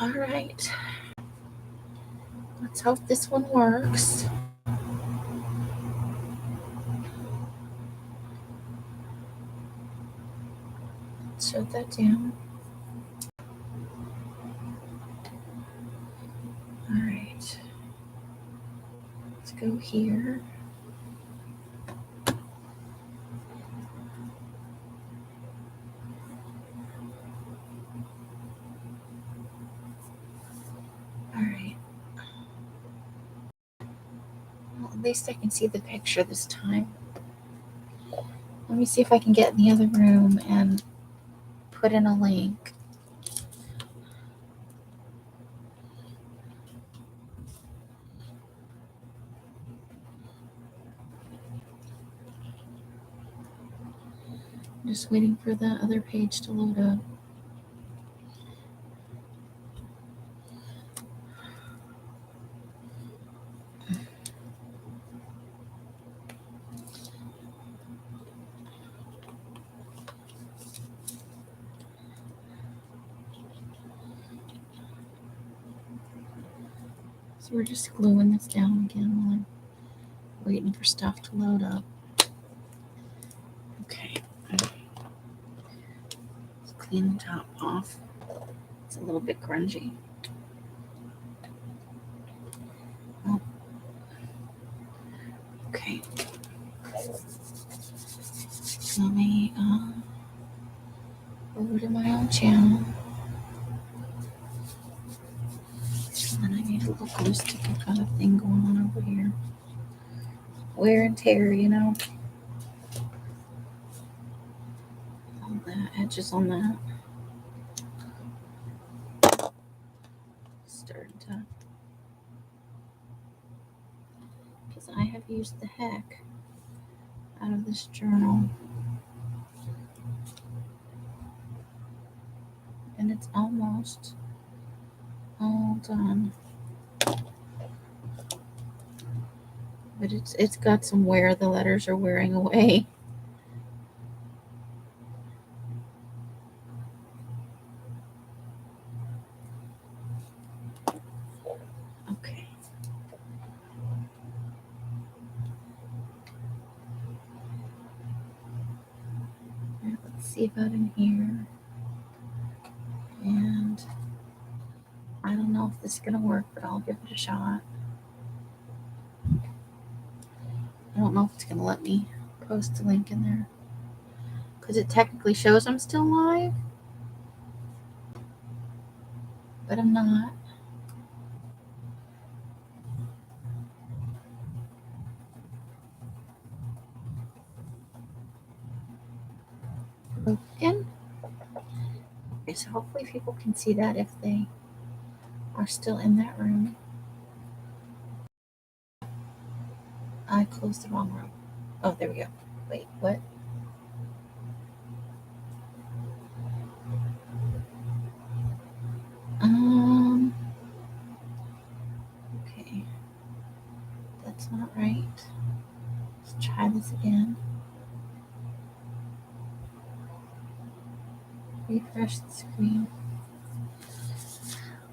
All right. Let's hope this one works. Shut that down. All right. Let's go here. All right. Well, at least I can see the picture this time. Let me see if I can get in the other room and put in a link. Just waiting for the other page to load up. So we're just gluing this down again while I'm waiting for stuff to load up. Okay. Let's clean the top off. It's a little bit grungy. Oh. Okay. Let me over to my own channel. And I need a little glue sticker kind of thing going on over here. Wear and tear, you know. All the edges on that. Starting to. Because I have used the heck out of this journal. And it's almost all done. But it's got some wear. The letters are wearing away. Okay. Right, let's see about in here. And I don't know if this is gonna work, but I'll give it a shot. I don't know if it's gonna let me post a link in there. Because it technically shows I'm still live. But I'm not. Broken. Okay, so hopefully people can see that if they are still in that room. I closed the wrong room. Oh, there we go. Wait, what? Okay. That's not right. Let's try this again. Refresh the screen.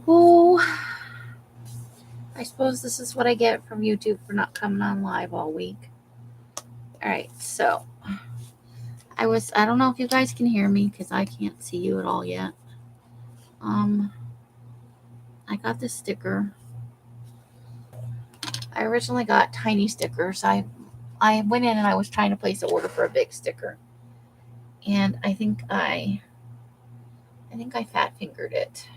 Oh, I suppose this is what I get from YouTube for not coming on live all week. All right, so I don't know if you guys can hear me because I can't see you at all yet. I got this sticker. I originally got tiny stickers. I went in and I was trying to place an order for a big sticker. And I think I fat fingered it.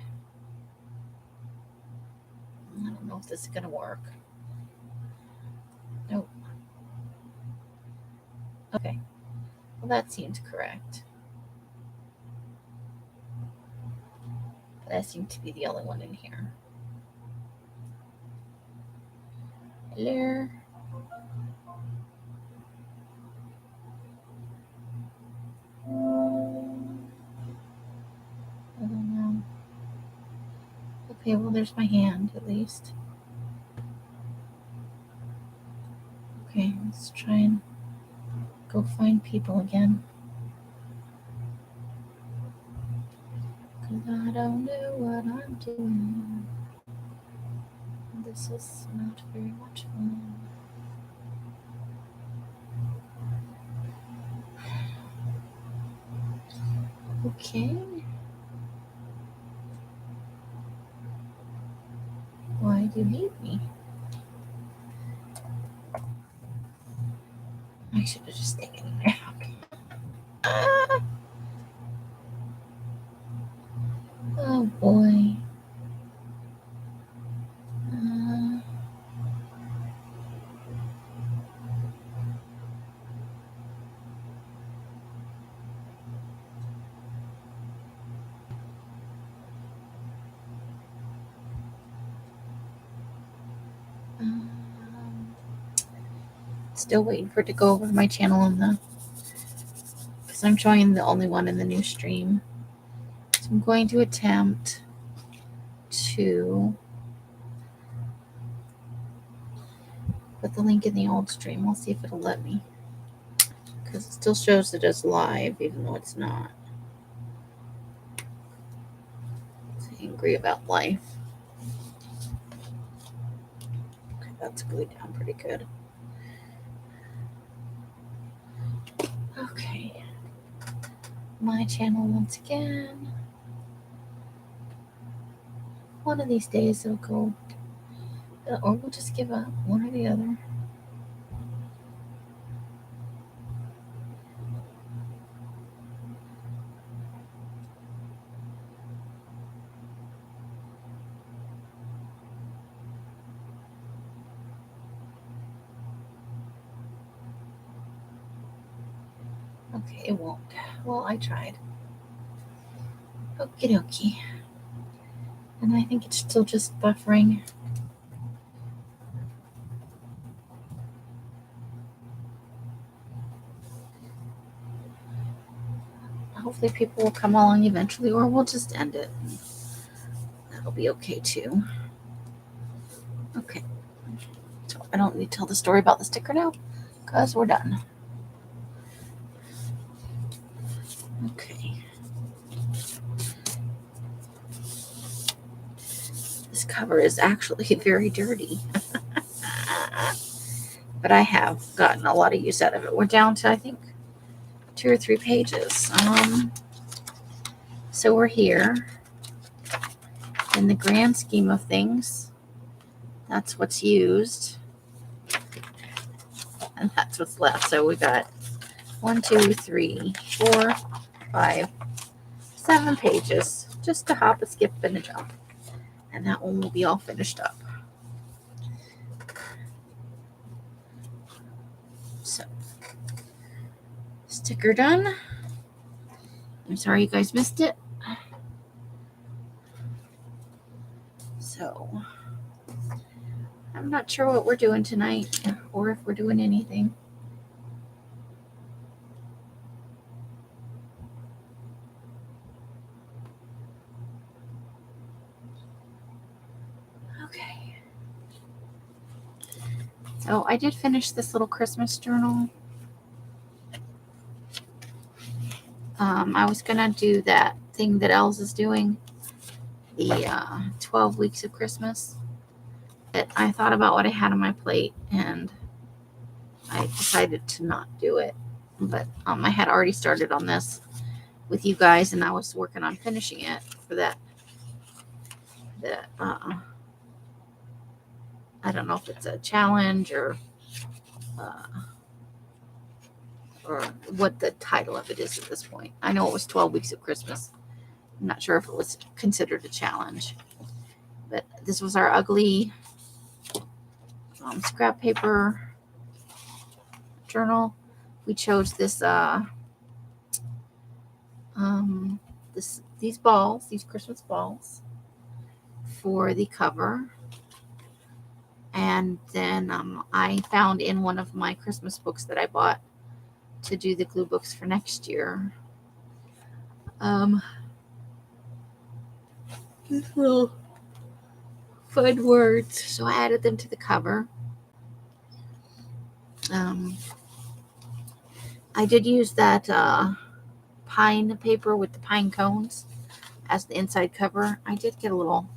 I don't know if this is gonna work. Nope. Okay. Well, that seems correct. That seemed to be the only one in here. Hello. I don't know. Okay, well, there's my hand at least. Okay, let's try and go find people again. I don't know what I'm doing. This is not very much fun. Okay. Why do you hate me? I should have just taken it out. Oh boy. Still waiting for it to go over to my channel on the, because I'm showing the only one in the new stream. So I'm going to attempt to put the link in the old stream. We'll see if it'll let me, because it still shows it as live even though it's not. It's angry about life. Okay, that's glued down pretty good. Okay, my channel once again. One of these days it'll go, or we'll just give up, one or the other. Okay, it won't. Well, I tried. Okie dokie. And I think it's still just buffering. Hopefully people will come along eventually, or we'll just end it. That'll be okay too. Okay. So I don't need to tell the story about the sticker now, because we're done. Okay. This cover is actually very dirty. But I have gotten a lot of use out of it. We're down to, I think, 2 or 3 pages. So we're here. In the grand scheme of things, that's what's used. And that's what's left. So we got 1, 2, 3, 4, 5, 7 pages. Just a hop, a skip, and a jump. And that one will be all finished up. So, sticker done. I'm sorry you guys missed it. So, I'm not sure what we're doing tonight or if we're doing anything. Okay. So, I did finish this little Christmas journal. I was going to do that thing that Els is doing, the 12 weeks of Christmas. But I thought about what I had on my plate and I decided to not do it. But I had already started on this with you guys and I was working on finishing it for that. I don't know if it's a challenge or what the title of it is at this point. I know it was 12 weeks of Christmas. I'm not sure if it was considered a challenge. But this was our ugly scrap paper journal. We chose this these balls, these Christmas balls for the cover. And then I found in one of my Christmas books that I bought to do the glue books for next year, these little fun words. So I added them to the cover. I did use that pine paper with the pine cones as the inside cover. I did get a little,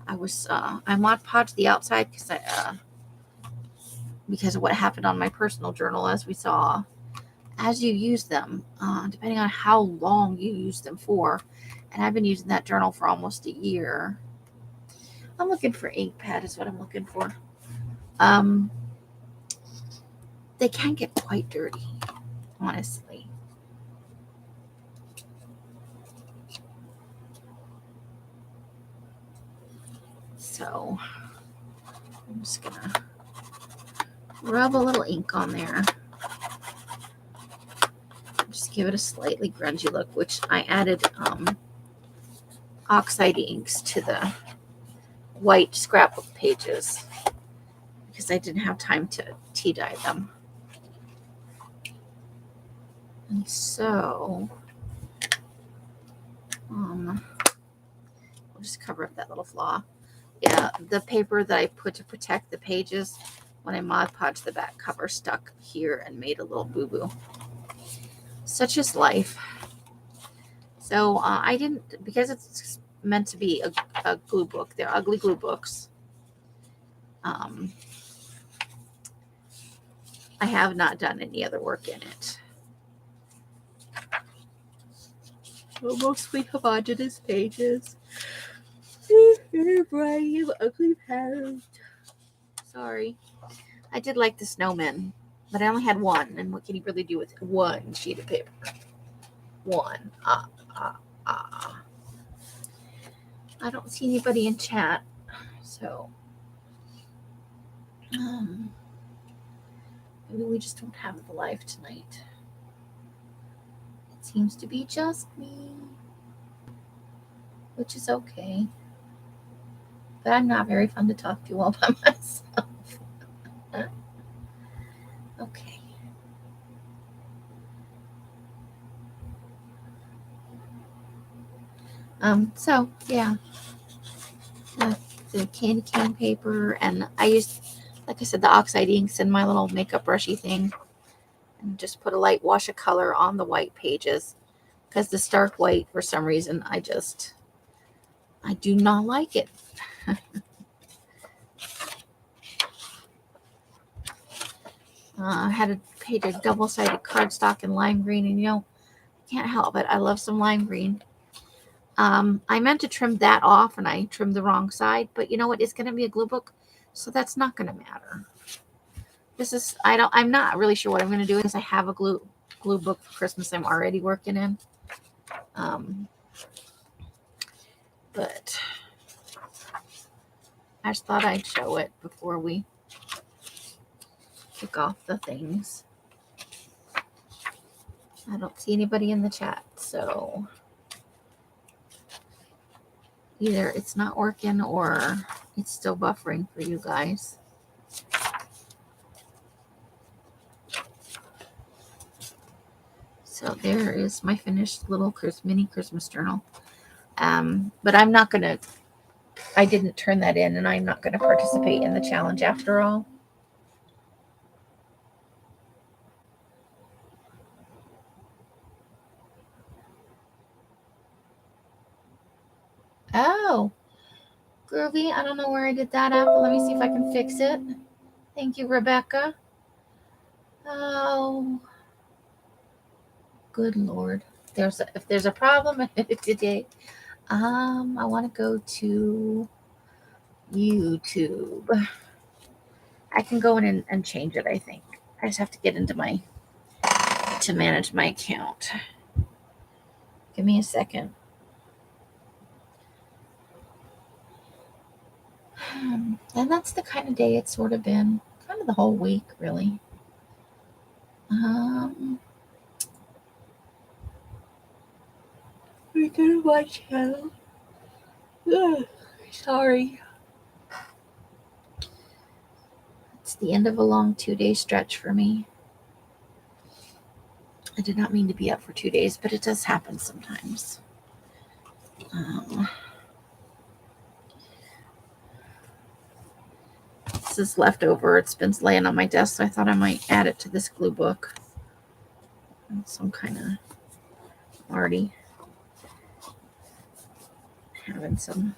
I Mod Podged the outside because of what happened on my personal journal, as we saw. As you use them, depending on how long you use them for, and I've been using that journal for almost a year. I'm looking for ink pad is what I'm looking for. They can get quite dirty, honestly. So I'm just gonna rub a little ink on there. Just give it a slightly grungy look, which I added oxide inks to the white scrapbook pages because I didn't have time to tea dye them. And so we'll just cover up that little flaw. Yeah, the paper that I put to protect the pages, when I Mod Podged the back cover, stuck here and made a little boo-boo. Such is life. So I didn't, because it's meant to be a glue book. They're ugly glue books. I have not done any other work in it. Mostly homogeneous pages. A variety of ugly patterns. Sorry. I did like the snowmen, but I only had one. And what can you really do with one sheet of paper? One. I don't see anybody in chat, so maybe we just don't have the live tonight. It seems to be just me, which is okay. But I'm not very fun to talk to all by myself. Okay. So yeah, the candy cane paper, and I used, like I said, the oxide inks in my little makeup brushy thing, and just put a light wash of color on the white pages, because the stark white, for some reason, I do not like it. I had a page of double-sided cardstock in lime green, and can't help it. I love some lime green. I meant to trim that off, and I trimmed the wrong side, but you know what? It's going to be a glue book, so that's not going to matter. I'm not really sure what I'm going to do, because I have a glue book for Christmas I'm already working in. But I just thought I'd show it before we kick off the things. I don't see anybody in the chat, so either it's not working or it's still buffering for you guys. So there is my finished little mini Christmas journal. But I didn't turn that in, and I'm not going to participate in the challenge after all. Oh, groovy. I don't know where I did that at, but let me see if I can fix it. Thank you, Rebecca. Oh, good Lord. If there's a problem today, I want to go to YouTube. I can go in and change it, I think. I just have to get into to manage my account. Give me a second. And that's the kind of day it's sort of been. Kind of the whole week, really. We go to my channel. Sorry. It's the end of a long 2-day stretch for me. I did not mean to be up for 2 days, but it does happen sometimes. This is leftover. It's been laying on my desk, so I thought I might add it to this glue book. Some kind of already having some.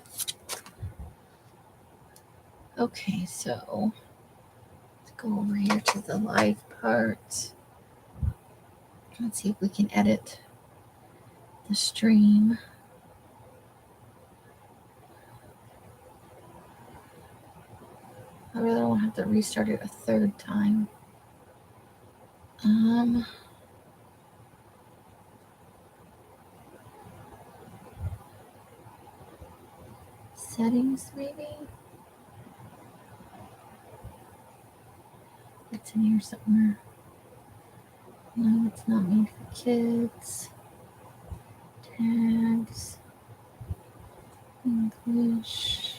Okay, so let's go over here to the live part. Let's see if we can edit the stream. I really don't have to restart it a third time. Settings, maybe? It's in here somewhere. No, it's not made for kids. Tags. English.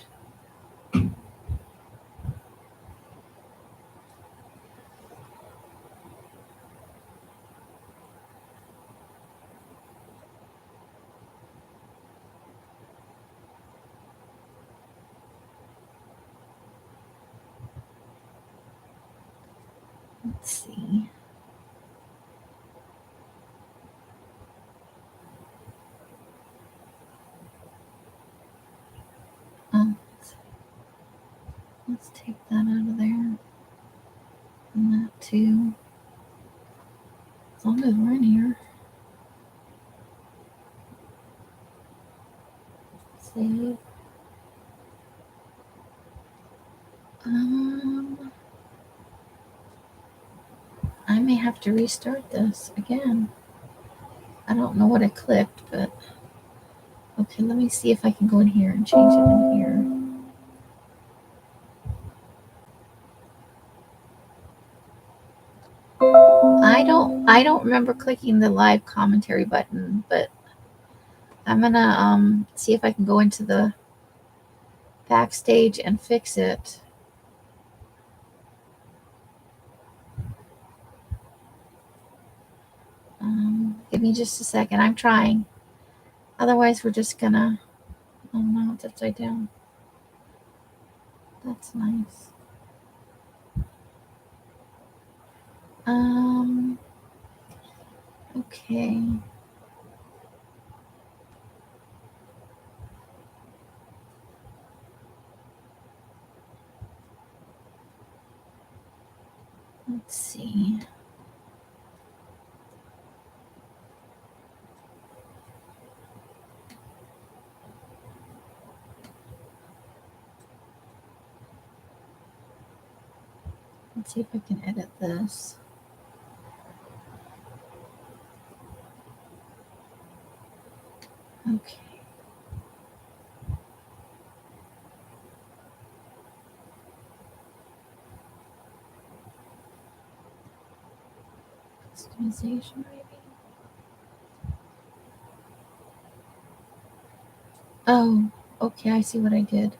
Let's see. Oh, let's take that out of there. And that too. As long as we're in here. Save. I may have to restart this again. I don't know what I clicked, but okay, let me see if I can go in here and change it in here. I don't remember clicking the live commentary button, but I'm gonna see if I can go into the backstage and fix it. Give me just a second. I'm trying. Otherwise, we're just gonna. Oh no, it's upside down. That's nice. Okay. Let's see. Let's see if I can edit this. Okay. Customization, maybe. Oh, okay. I see what I did.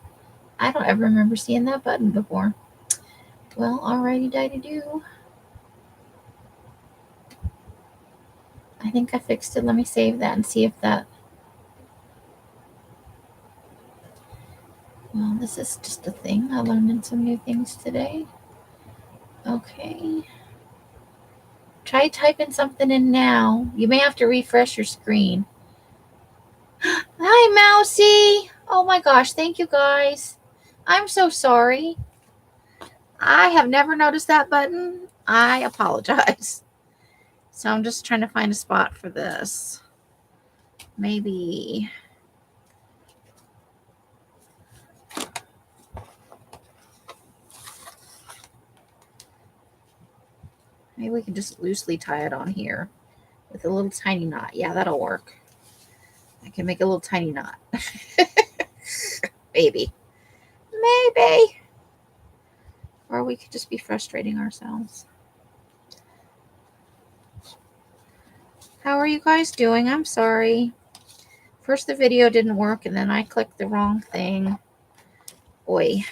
I don't ever remember seeing that button before. Well, alrighty, do. I think I fixed it. Let me save that and see if that. Well, this is just a thing. I learned some new things today. Okay. Try typing something in now. You may have to refresh your screen. Hi, Mousy. Oh my gosh. Thank you, guys. I'm so sorry. I have never noticed that button. I apologize. So I'm just trying to find a spot for this. Maybe. Maybe we can just loosely tie it on here with a little tiny knot. Yeah, that'll work. I can make a little tiny knot. Maybe. Maybe. Or we could just be frustrating ourselves. How are you guys doing? I'm sorry. First the video didn't work and then I clicked the wrong thing. Boy.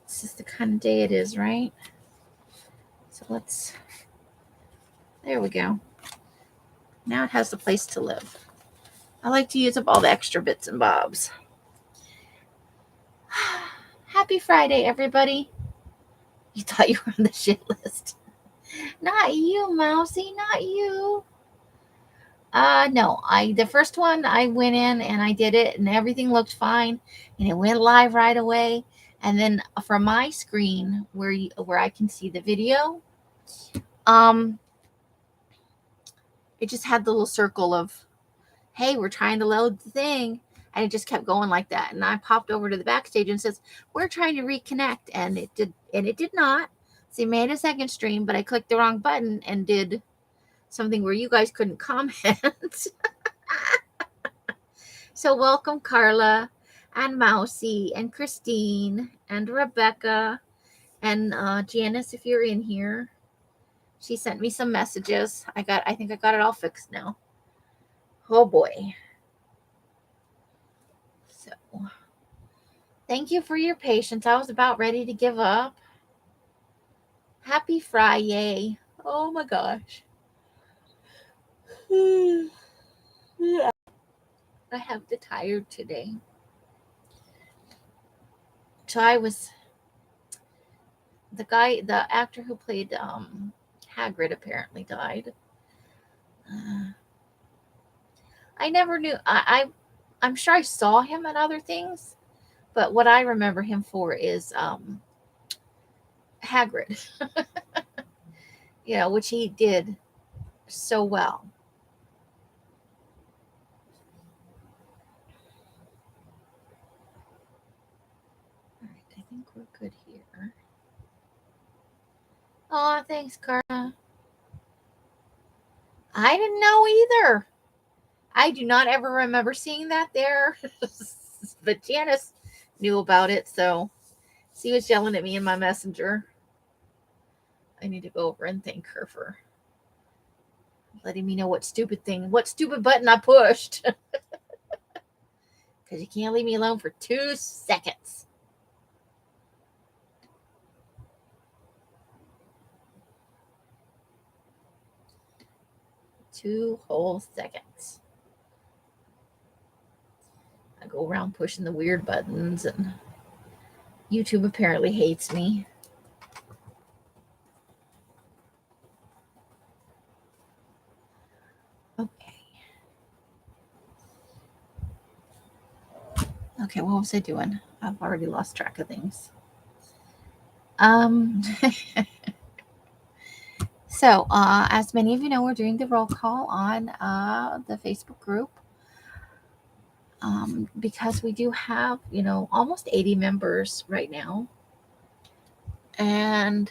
This is the kind of day it is, right? So let's... There we go. Now it has a place to live. I like to use up all the extra bits and bobs. Happy Friday, everybody. You thought you were on the shit list. Not you, Mousy. Not you. No, the first one I went in and I did it and everything looked fine and it went live right away. And then from my screen where I can see the video, um, it just had the little circle of, hey, we're trying to load the thing. And it just kept going like that. And I popped over to the backstage and says, we're trying to reconnect. And it did not. So you made a second stream, but I clicked the wrong button and did something where you guys couldn't comment. So welcome Carla and Mousy and Christine and Rebecca and Janice, if you're in here. She sent me some messages. I think I got it all fixed now. Oh boy. So thank you for your patience. I was about ready to give up. Happy Fri-Yay. Oh my gosh. I have the tired today. So the actor who played Hagrid apparently died. I never knew. I'm sure I saw him in other things, but what I remember him for is Hagrid. Which he did so well. All right, I think we're good here. Oh, thanks, Carla. I didn't know either. I do not ever remember seeing that there. But Janice knew about it, so she was yelling at me in my messenger. I need to go over and thank her for letting me know what stupid button I pushed. Because you can't leave me alone for 2 seconds. Two whole seconds. I go around pushing the weird buttons, and YouTube apparently hates me. Okay, what was I doing? I've already lost track of things. So, as many of you know, we're doing the roll call on the Facebook group because we do have, almost 80 members right now. And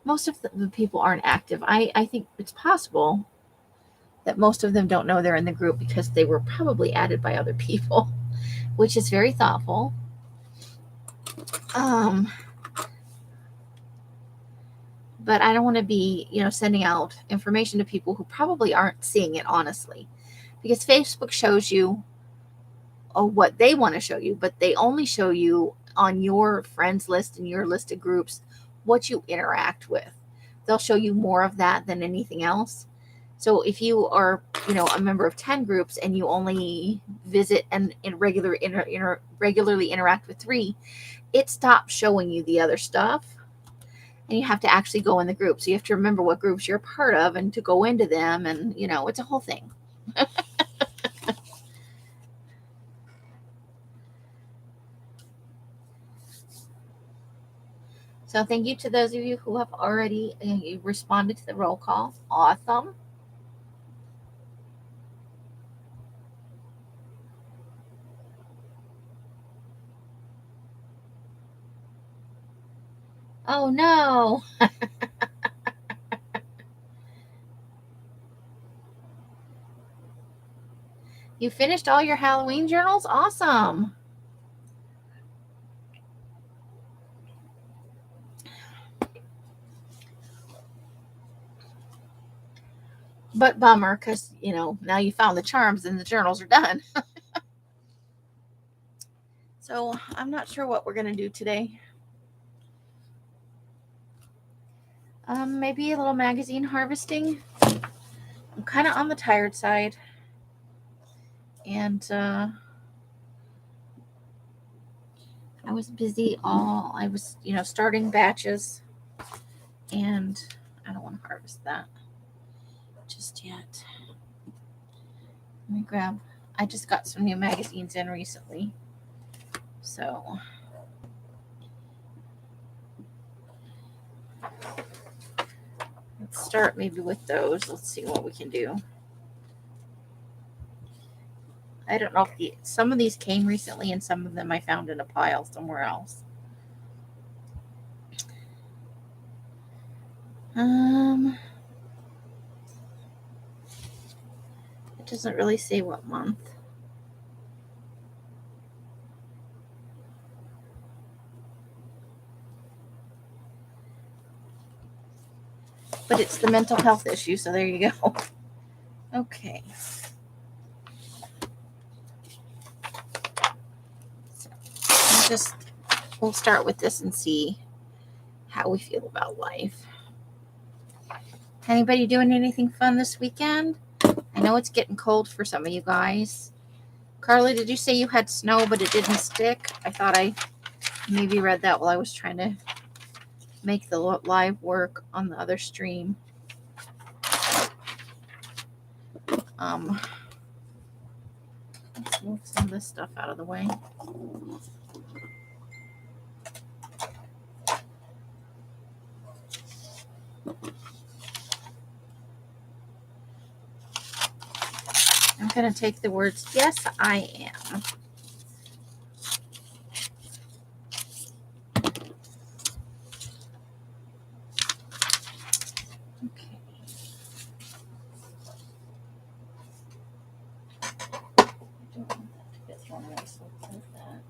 most of the people aren't active. I think it's possible that most of them don't know they're in the group because they were probably added by other people, which is very thoughtful. But I don't want to be, sending out information to people who probably aren't seeing it honestly, because Facebook shows you what they want to show you, but they only show you on your friends list and your list of groups what you interact with. They'll show you more of that than anything else. So if you are, a member of 10 groups and you only visit and regularly interact with 3, it stops showing you the other stuff. And you have to actually go in the group. So you have to remember what groups you're a part of and to go into them. And, it's a whole thing. So thank you to those of you who have already responded to the roll call. Awesome. Oh, no. You finished all your Halloween journals? Awesome. But bummer, because, now you found the charms and the journals are done. So I'm not sure what we're going to do today. Maybe a little magazine harvesting. I'm kind of on the tired side. And I was busy I was, starting batches. And I don't want to harvest that just yet. Let me grab, I just got some new magazines in recently. So let's start maybe with those. Let's see what we can do. I don't know if some of these came recently and some of them I found in a pile somewhere else. It doesn't really say what month. But it's the mental health issue, so there you go. Okay. So we'll start with this and see how we feel about life. Anybody doing anything fun this weekend? I know it's getting cold for some of you guys. Carly, did you say you had snow but it didn't stick? I thought I maybe read that while I was trying to make the live work on the other stream. Let's move some of this stuff out of the way. I'm going to take the words, yes, I am. Okay. I don't want that to get thrown away, so I'll take that.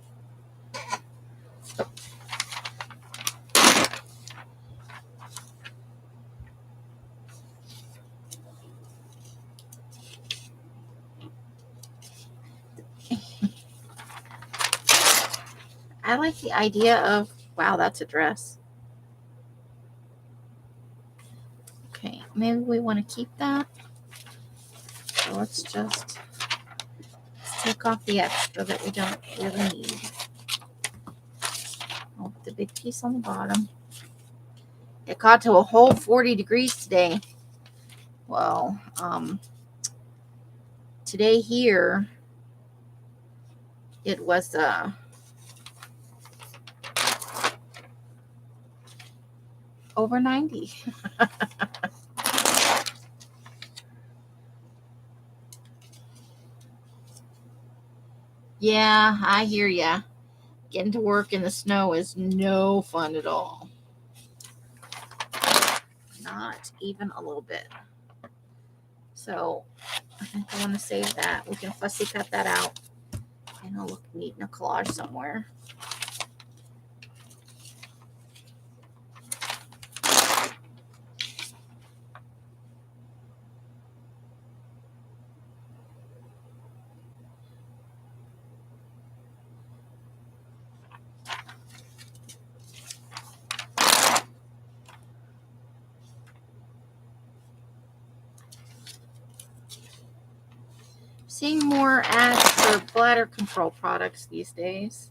I like the idea of, wow, that's a dress. Okay, maybe we want to keep that. So let's take off the extra that we don't really need. Oh, the big piece on the bottom. It got to a whole 40 degrees today. Well, today here, it was over 90. Yeah, I hear ya. Getting to work in the snow is no fun at all. Not even a little bit. So I think I want to save that. We can fussy cut that out. And it'll look neat in a collage somewhere. Seeing more ads for bladder control products these days.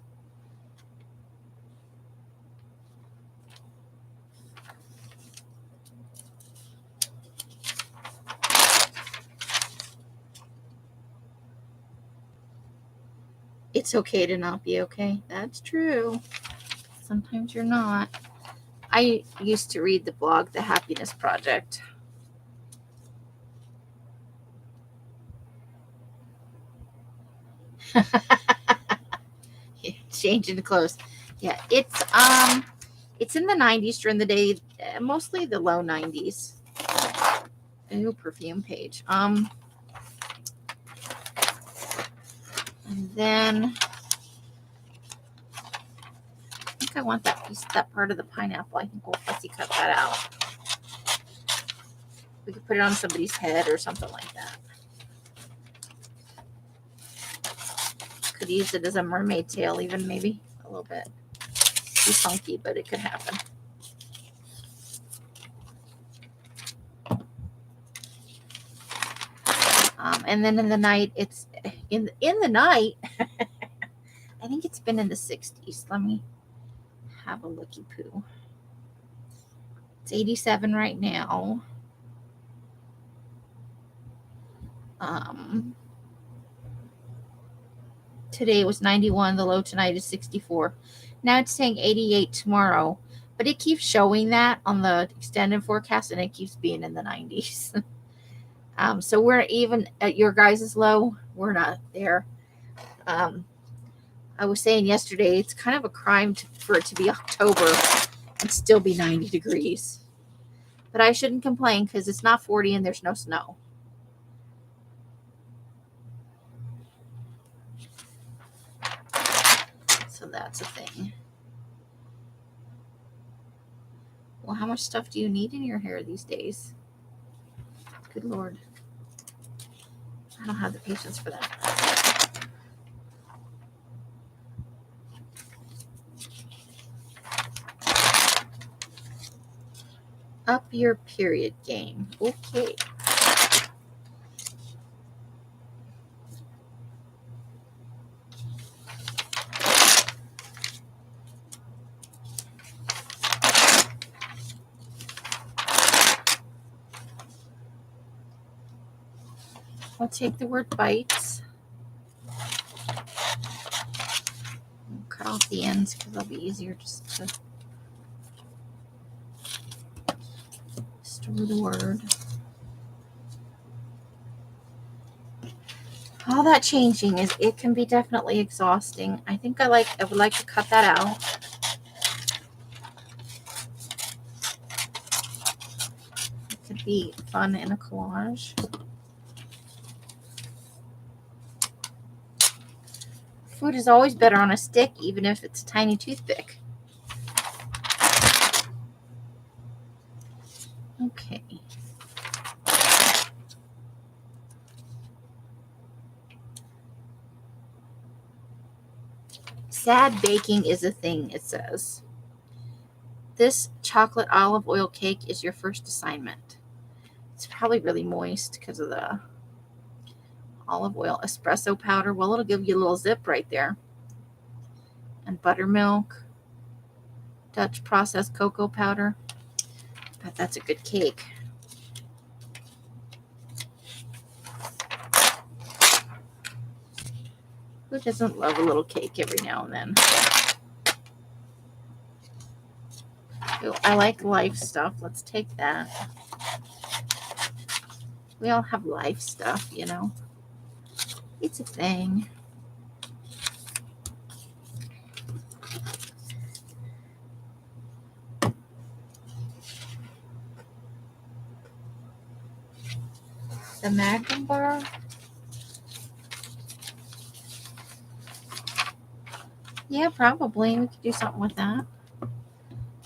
It's okay to not be okay. That's true. Sometimes you're not. I used to read the blog, The Happiness Project. Changing the clothes. Yeah, it's in the 90s during the day, mostly the low 90s. New perfume page. And then I think I want that piece, that part of the pineapple. I think we'll fussy cut that out. We could put it on somebody's head or something like that. Could use it as a mermaid tail, even maybe a little bit. Be funky, but it could happen. And then in the night, it's in the night. I think it's been in the 60s. Let me have a looky poo. It's 87 right now. today was 91. The low tonight is 64. Now it's saying 88 tomorrow. But it keeps showing that on the extended forecast, and it keeps being in the 90s. So we're even at your guys' low. We're not there. I was saying yesterday, it's kind of a crime for it to be October and still be 90 degrees. But I shouldn't complain because it's not 40 and there's no snow. So that's a thing. Well, how much stuff do you need in your hair these days? Good Lord. I don't have the patience for that. Up your period game. Okay. I'll take the word bites. I'll cut off the ends because it'll be easier just to store the word. All that changing it can be definitely exhausting. I think I would like to cut that out. It could be fun in a collage. Food is always better on a stick, even if it's a tiny toothpick. Okay. Sad baking is a thing, it says. This chocolate olive oil cake is your first assignment. It's probably really moist because of the olive oil. Espresso powder. Well, it'll give you a little zip right there. And buttermilk. Dutch processed cocoa powder. Bet that's a good cake. Who doesn't love a little cake every now and then? Ooh, I like life stuff. Let's take that. We all have life stuff, you know. It's a thing. The Magnum bar. Yeah, probably. We could do something with that.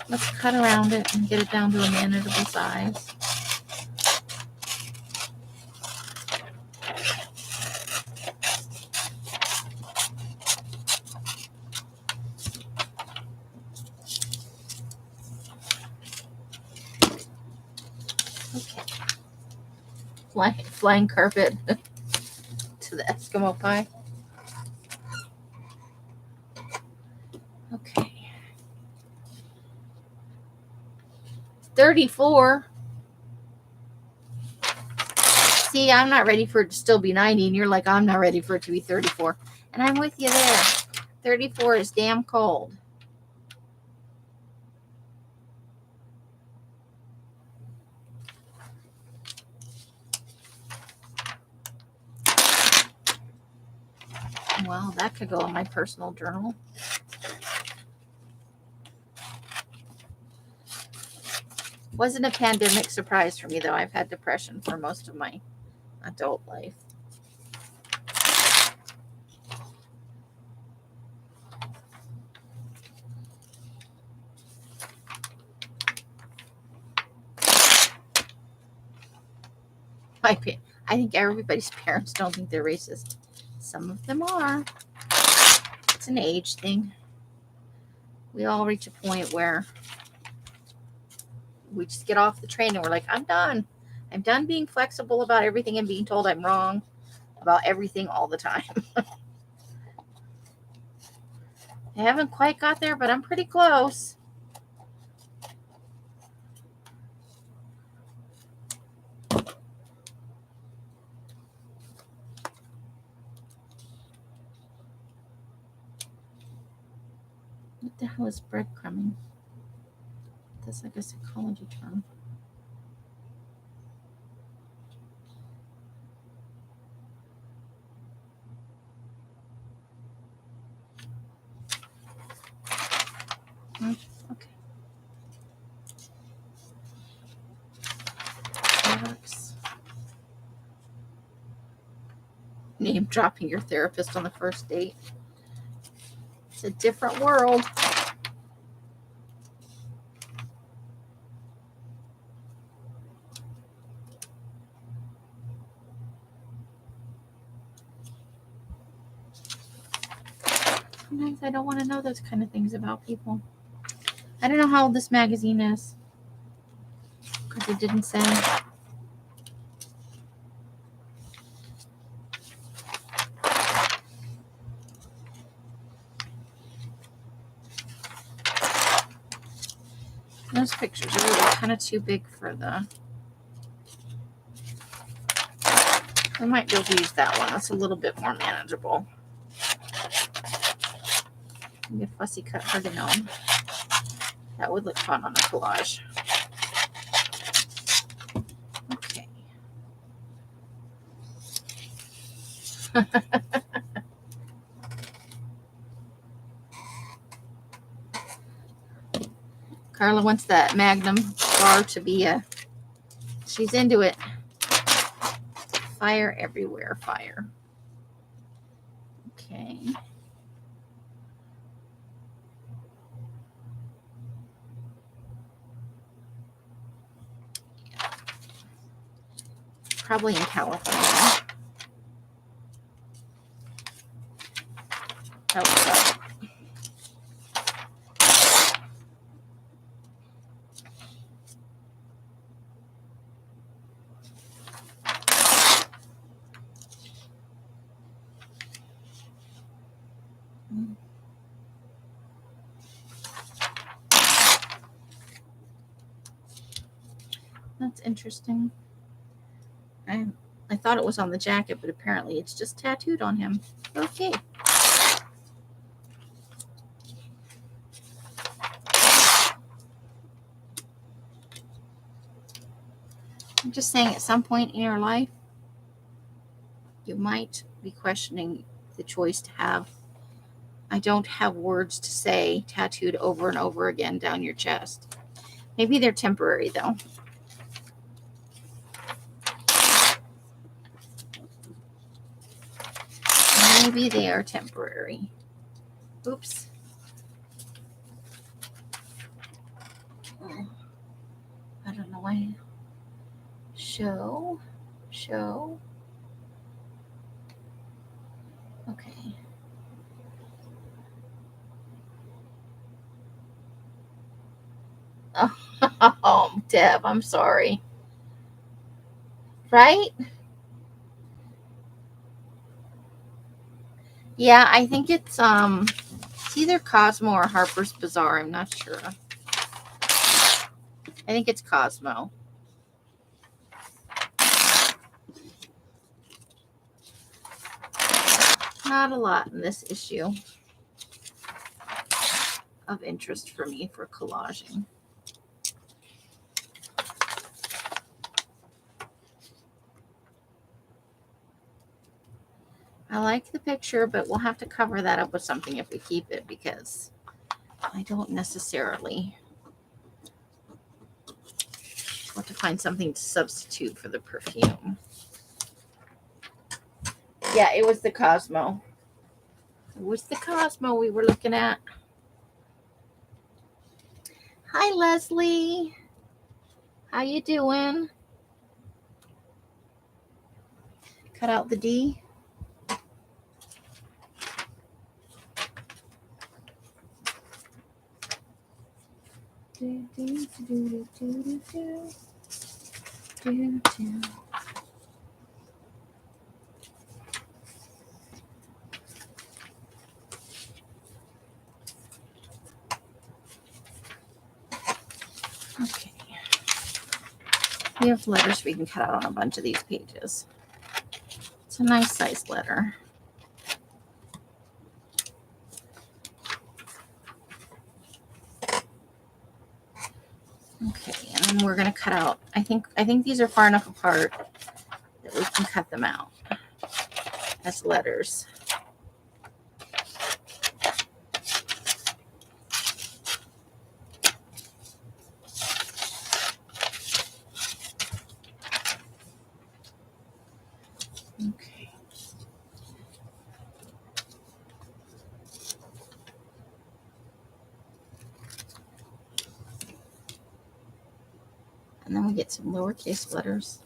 Let's cut around it and get it down to a manageable size. Okay. Flying carpet to the Eskimo pie. Okay. 34. See, I'm not ready for it to still be 90, and you're like, I'm not ready for it to be 34. And I'm with you there. 34 is damn cold. Well, that could go in my personal journal. Wasn't a pandemic surprise for me, though. I've had depression for most of my adult life. I think everybody's parents don't think they're racist. Some of them are. It's an age thing. We all reach a point where we just get off the train and we're like, I'm done. I'm done being flexible about everything and being told I'm wrong about everything all the time. I haven't quite got there, but I'm pretty close. What the hell is breadcrumbing? That's like a psychology term. Okay. Redux. Name dropping your therapist on the first date. It's a different world. Sometimes I don't want to know those kind of things about people. I don't know how old this magazine is, because it didn't say. Those pictures are really kind of too big for the... I might be able to use that one. That's a little bit more manageable. Maybe a fussy cut hard to know. That would look fun on a collage. Okay. Carla wants that Magnum bar to be a... She's into it. Fire everywhere, fire. Okay. Probably in California. That was up. That's interesting. I thought it was on the jacket, but apparently it's just tattooed on him. Okay. I'm just saying, at some point in your life, you might be questioning the choice to have "I don't have words to say" tattooed over and over again down your chest. Maybe they're temporary, though. Maybe they are temporary. Oops. Oh, I don't know why. Show. Okay. Oh, Deb, I'm sorry. Right? Yeah, I think it's either Cosmo or Harper's Bazaar. I'm not sure. I think it's Cosmo. Not a lot in this issue of interest for me for collaging. I like the picture, but we'll have to cover that up with something if we keep it, because I don't necessarily want to find something to substitute for the perfume. Yeah, it was the Cosmo. It was the Cosmo we were looking at. Hi, Leslie. How you doing? Cut out the D. Okay. We have letters we can cut out on a bunch of these pages. It's a nice size letter. Okay, and then we're gonna cut out. I think these are far enough apart that we can cut them out as letters. Okay. And then we get some lowercase letters.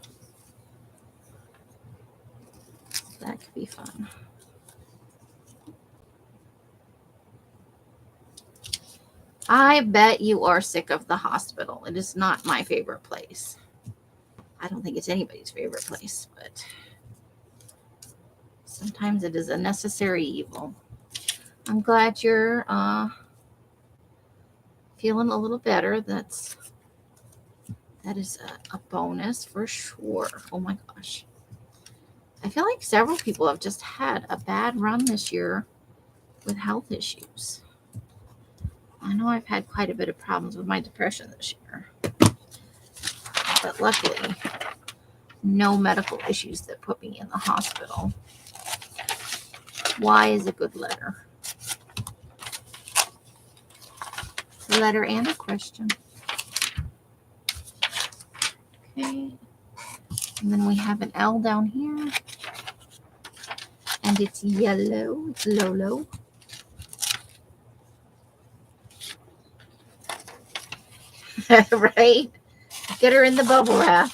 That could be fun. I bet you are sick of the hospital. It is not my favorite place. I don't think it's anybody's favorite place, but sometimes it is a necessary evil. I'm glad you're feeling a little better. That is a bonus for sure. Oh my gosh. I feel like several people have just had a bad run this year with health issues. I know I've had quite a bit of problems with my depression this year, but luckily, no medical issues that put me in the hospital. Y is a good letter. A letter and a question. Okay. And then we have an L down here. And it's yellow. It's Lolo. Right? Get her in the bubble wrap.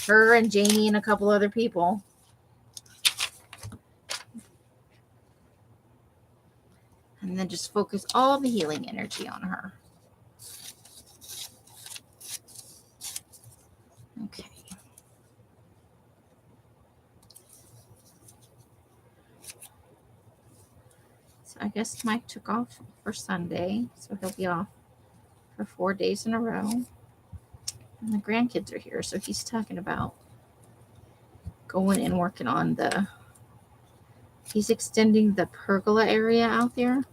Her and Jamie and a couple other people. And then just focus all the healing energy on her. Okay. So I guess Mike took off for Sunday, so he'll be off for 4 days in a row. And the grandkids are here, so he's talking about going and working on he's extending the pergola area out there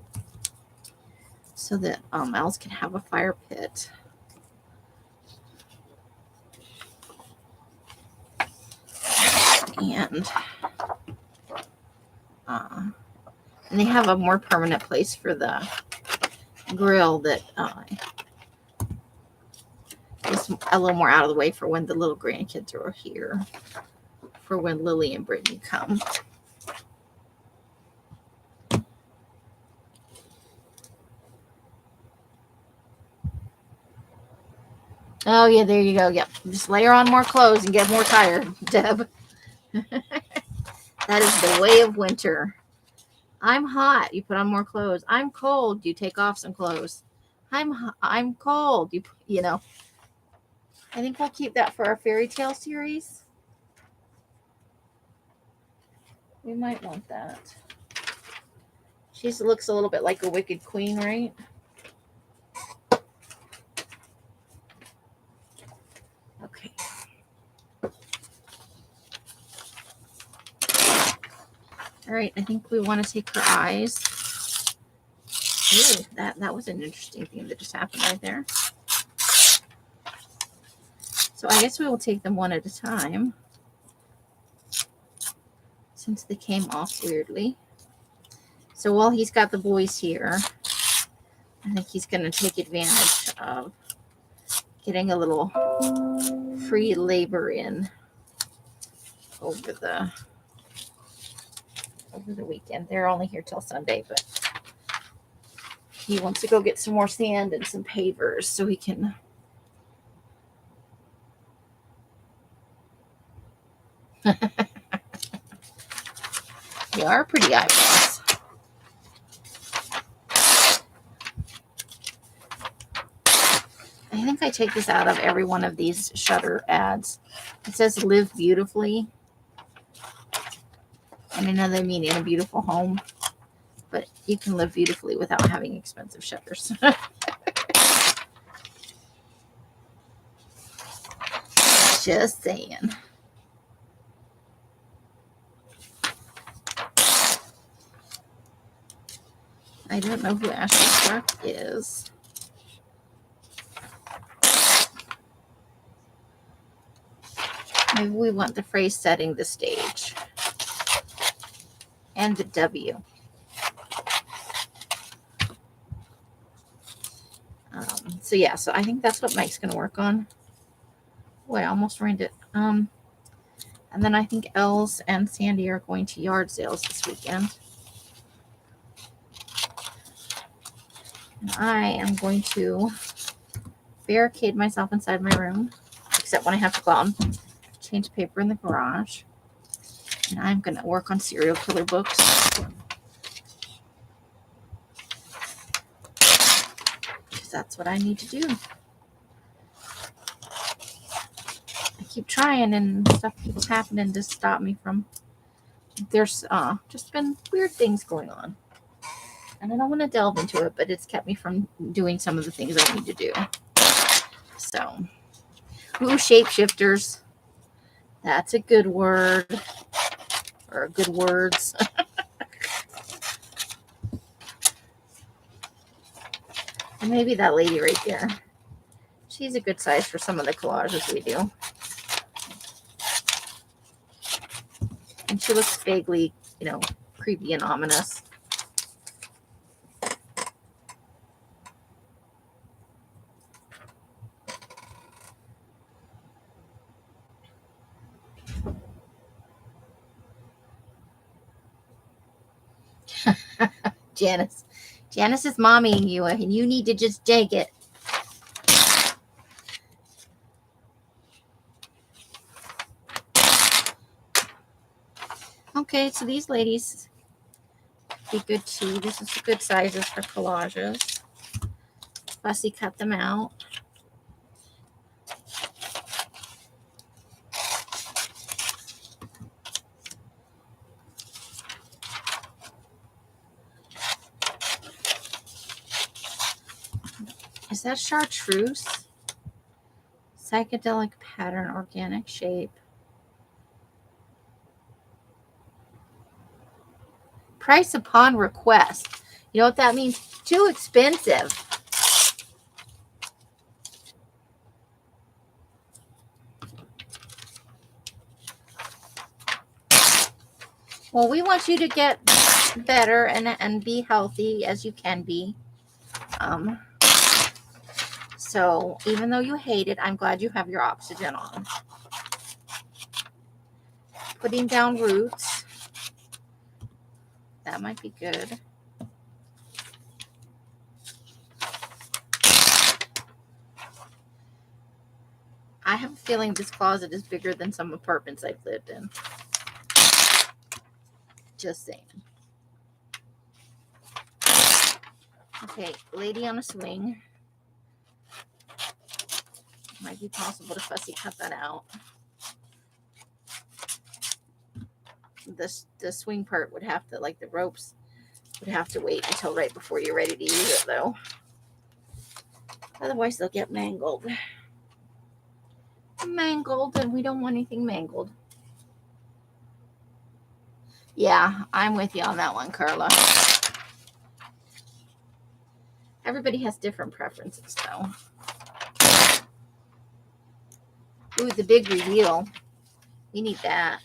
so that Els can have a fire pit. And they have a more permanent place for the grill that is a little more out of the way for when the little grandkids are here, for when Lily and Brittany come. Oh, yeah, there you go. Yep. Just layer on more clothes and get more tired, Deb. That is the way of winter. I'm hot. You put on more clothes. I'm cold. You take off some clothes. I'm cold. You know. I think we'll keep that for our fairy tale series. We might want that. She looks a little bit like a wicked queen, right? Okay. All right, I think we want to take her eyes. Ooh, that was an interesting thing that just happened right there. So I guess we will take them one at a time, since they came off weirdly. So while he's got the boys here, I think he's going to take advantage of getting a little free labor in over the weekend. They're only here till Sunday, but he wants to go get some more sand and some pavers so he can they are pretty eyeballs. I think I take this out of every one of these Shutter ads. It says live beautifully. And I know they mean in a beautiful home, but you can live beautifully without having expensive shutters. Just saying. I don't know who Ashley Clark is. Maybe we want the phrase setting the stage. And the W. So yeah, so I think that's what Mike's going to work on. Oh, I almost ruined it. And then I think Els and Sandy are going to yard sales this weekend. And I am going to barricade myself inside my room, except when I have to go out and change paper in the garage. And I'm going to work on serial killer books. Because that's what I need to do. I keep trying and stuff keeps happening to stop me from. There's just been weird things going on. And I don't want to delve into it, but it's kept me from doing some of the things I need to do. So, ooh, shapeshifters. That's a good word. Or good words. And maybe that lady right there. She's a good size for some of the collages we do. And she looks vaguely, creepy and ominous. Janice. Janice is mommying you, and you need to just take it. Okay, so these ladies be good too. This is good sizes for collages. Fussy cut them out. Is that chartreuse? Psychedelic pattern, organic shape. Price upon request. You know what that means? Too expensive. Well, we want you to get better and be healthy as you can be. So even though you hate it, I'm glad you have your oxygen on. Putting down roots. That might be good. I have a feeling this closet is bigger than some apartments I've lived in. Just saying. Okay, lady on a swing. Might be possible to fussy cut that out. The swing part would have to, like the ropes, would have to wait until right before you're ready to use it, though. Otherwise, they'll get mangled. Mangled, and we don't want anything mangled. Yeah, I'm with you on that one, Carla. Everybody has different preferences, though. Ooh, the big reveal. We need that.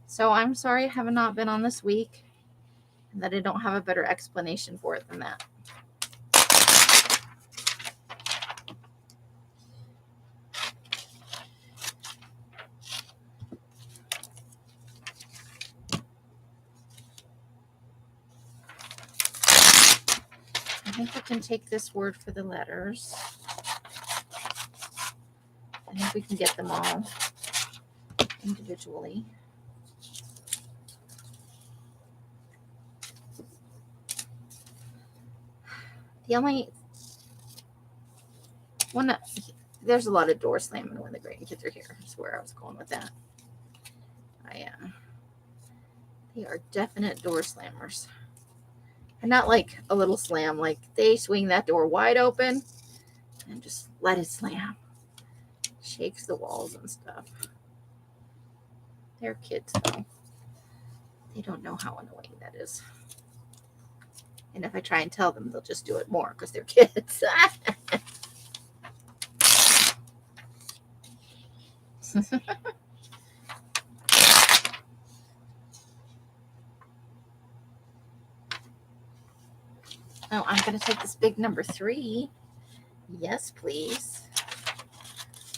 So I'm sorry I have not been on this week and that I don't have a better explanation for it than that. I think we can take this word for the letters. I think we can get them all individually. The only one that, there's a lot of door slamming when the grandkids are here. That's where I was going with that. They are definite door slammers. And not like a little slam, like they swing that door wide open and just let it slam. Shakes the walls and stuff. They're kids, though. They don't know how annoying that is. And if I try and tell them, they'll just do it more because they're kids. Oh, I'm going to take this big number 3. Yes, please.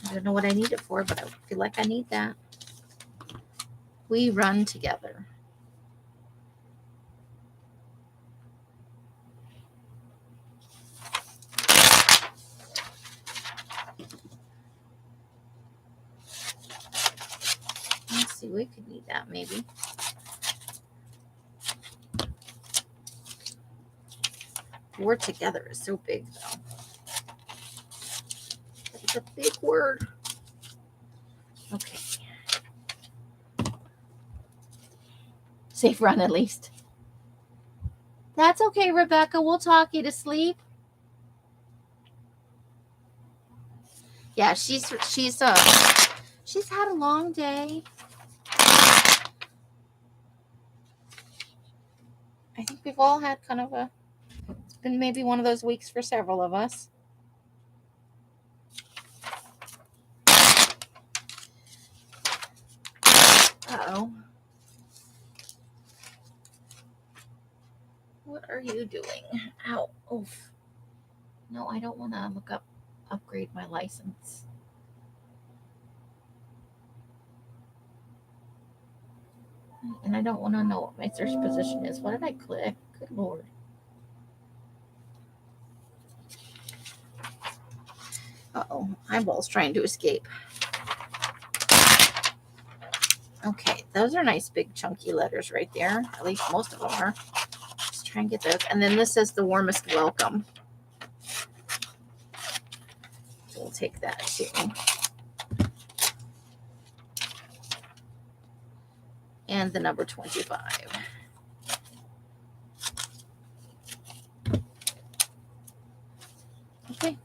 I don't know what I need it for, but I feel like I need that. We run together. Let's see, we could need that maybe. We're together is so big, though. It's a big word. Okay. Safe run, at least. That's okay, Rebecca. We'll talk you to sleep. Yeah, she's had a long day. I think we've all had kind of it's been maybe one of those weeks for several of us. Uh-oh. What are you doing? Ow. Oof. No, I don't want to upgrade my license. And I don't want to know what my search position is. What did I click? Good Lord. Uh-oh. Eyeball's trying to escape. Okay, those are nice big chunky letters right there. At least most of them are. Let's try and get those. And then this says the warmest welcome. We'll take that too. And the number 25. Okay.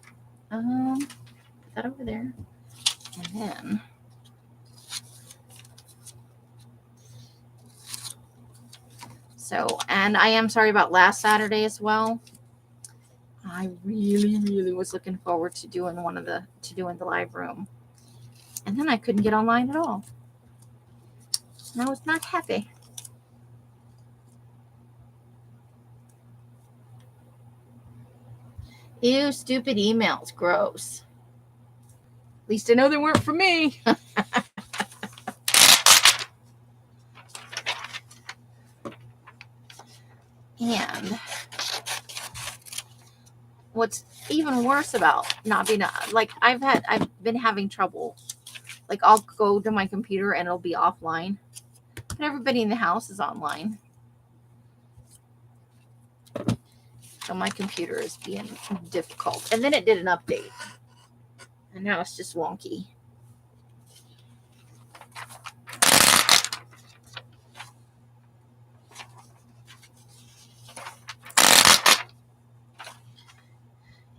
Put that over there. And then and I am sorry about last Saturday as well. I really was looking forward to doing the live room. And then I couldn't get online at all. And I was not happy. Ew, stupid emails. Gross. At least I know they weren't from me. And what's even worse about not being like I've been having trouble. Like I'll go to my computer and it'll be offline, but everybody in the house is online. So my computer is being difficult. And then it did an update, and now it's just wonky.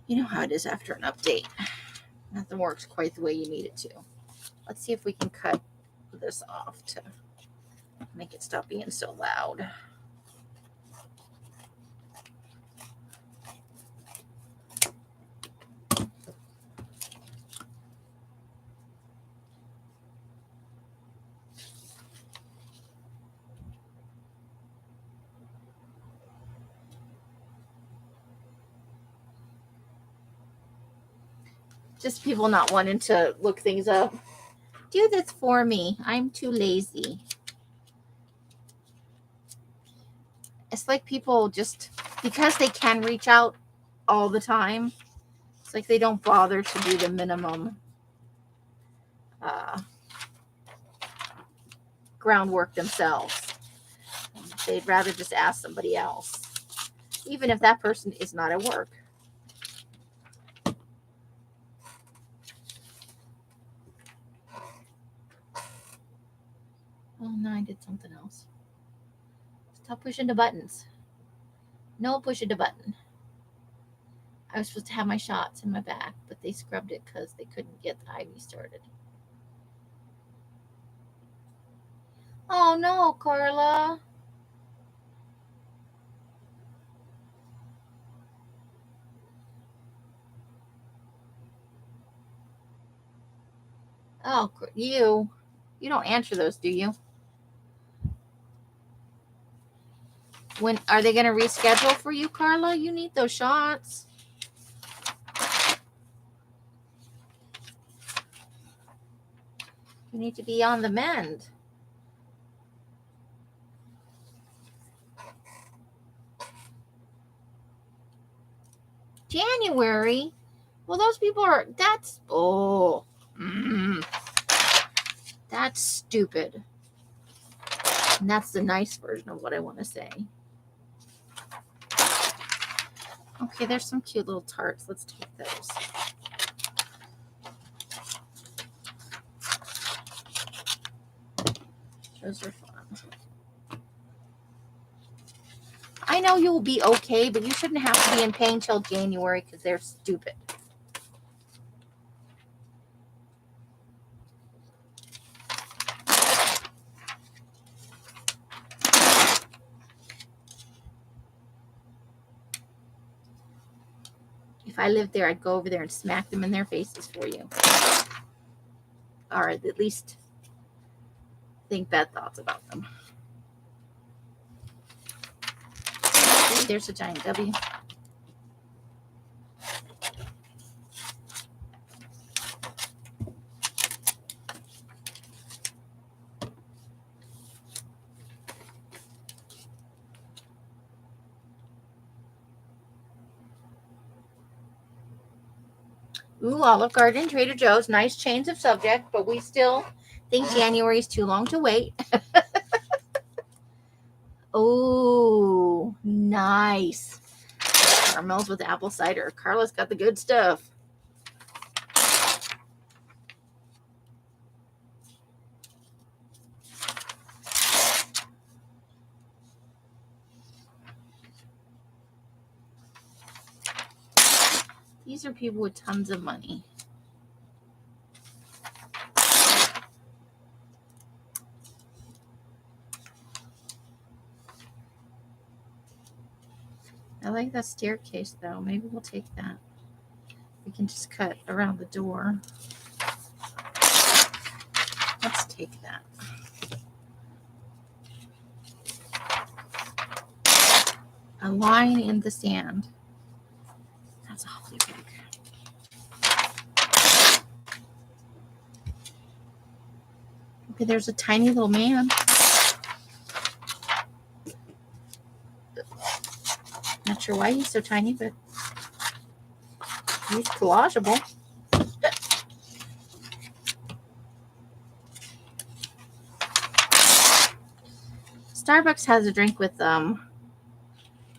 You know how it is after an update. Nothing works quite the way you need it to. Let's see if we can cut this off to make it stop being so loud. Just people not wanting to look things up. Do this for me. I'm too lazy. It's like people just, because they can reach out all the time, it's like they don't bother to do the minimum groundwork themselves. They'd rather just ask somebody else, even if that person is not at work. Oh, no, I did something else. Stop pushing the buttons. No pushing the button. I was supposed to have my shots in my back, but they scrubbed it because they couldn't get the IV started. Oh, no, Carla. Oh, you don't answer those, do you? When are they going to reschedule for you, Carla? You need those shots. You need to be on the mend. January? Well, those people are, that's stupid. And that's the nice version of what I want to say. Okay, there's some cute little tarts. Let's take those. Those are fun. I know you will be okay, but you shouldn't have to be in pain till January because they're stupid. If I lived there, I'd go over there and smack them in their faces for you. Or at least think bad thoughts about them. Okay, there's a giant W. Ooh, Olive Garden, Trader Joe's, nice change of subject, but we still think January is too long to wait. Oh, nice. Caramels with apple cider. Carla's got the good stuff. These are people with tons of money. I like that staircase, though. Maybe we'll take that. We can just cut around the door. Let's take that. A line in the sand. That's awfully big. Okay, there's a tiny little man. Not sure why he's so tiny, but he's collageable. Starbucks has a drink with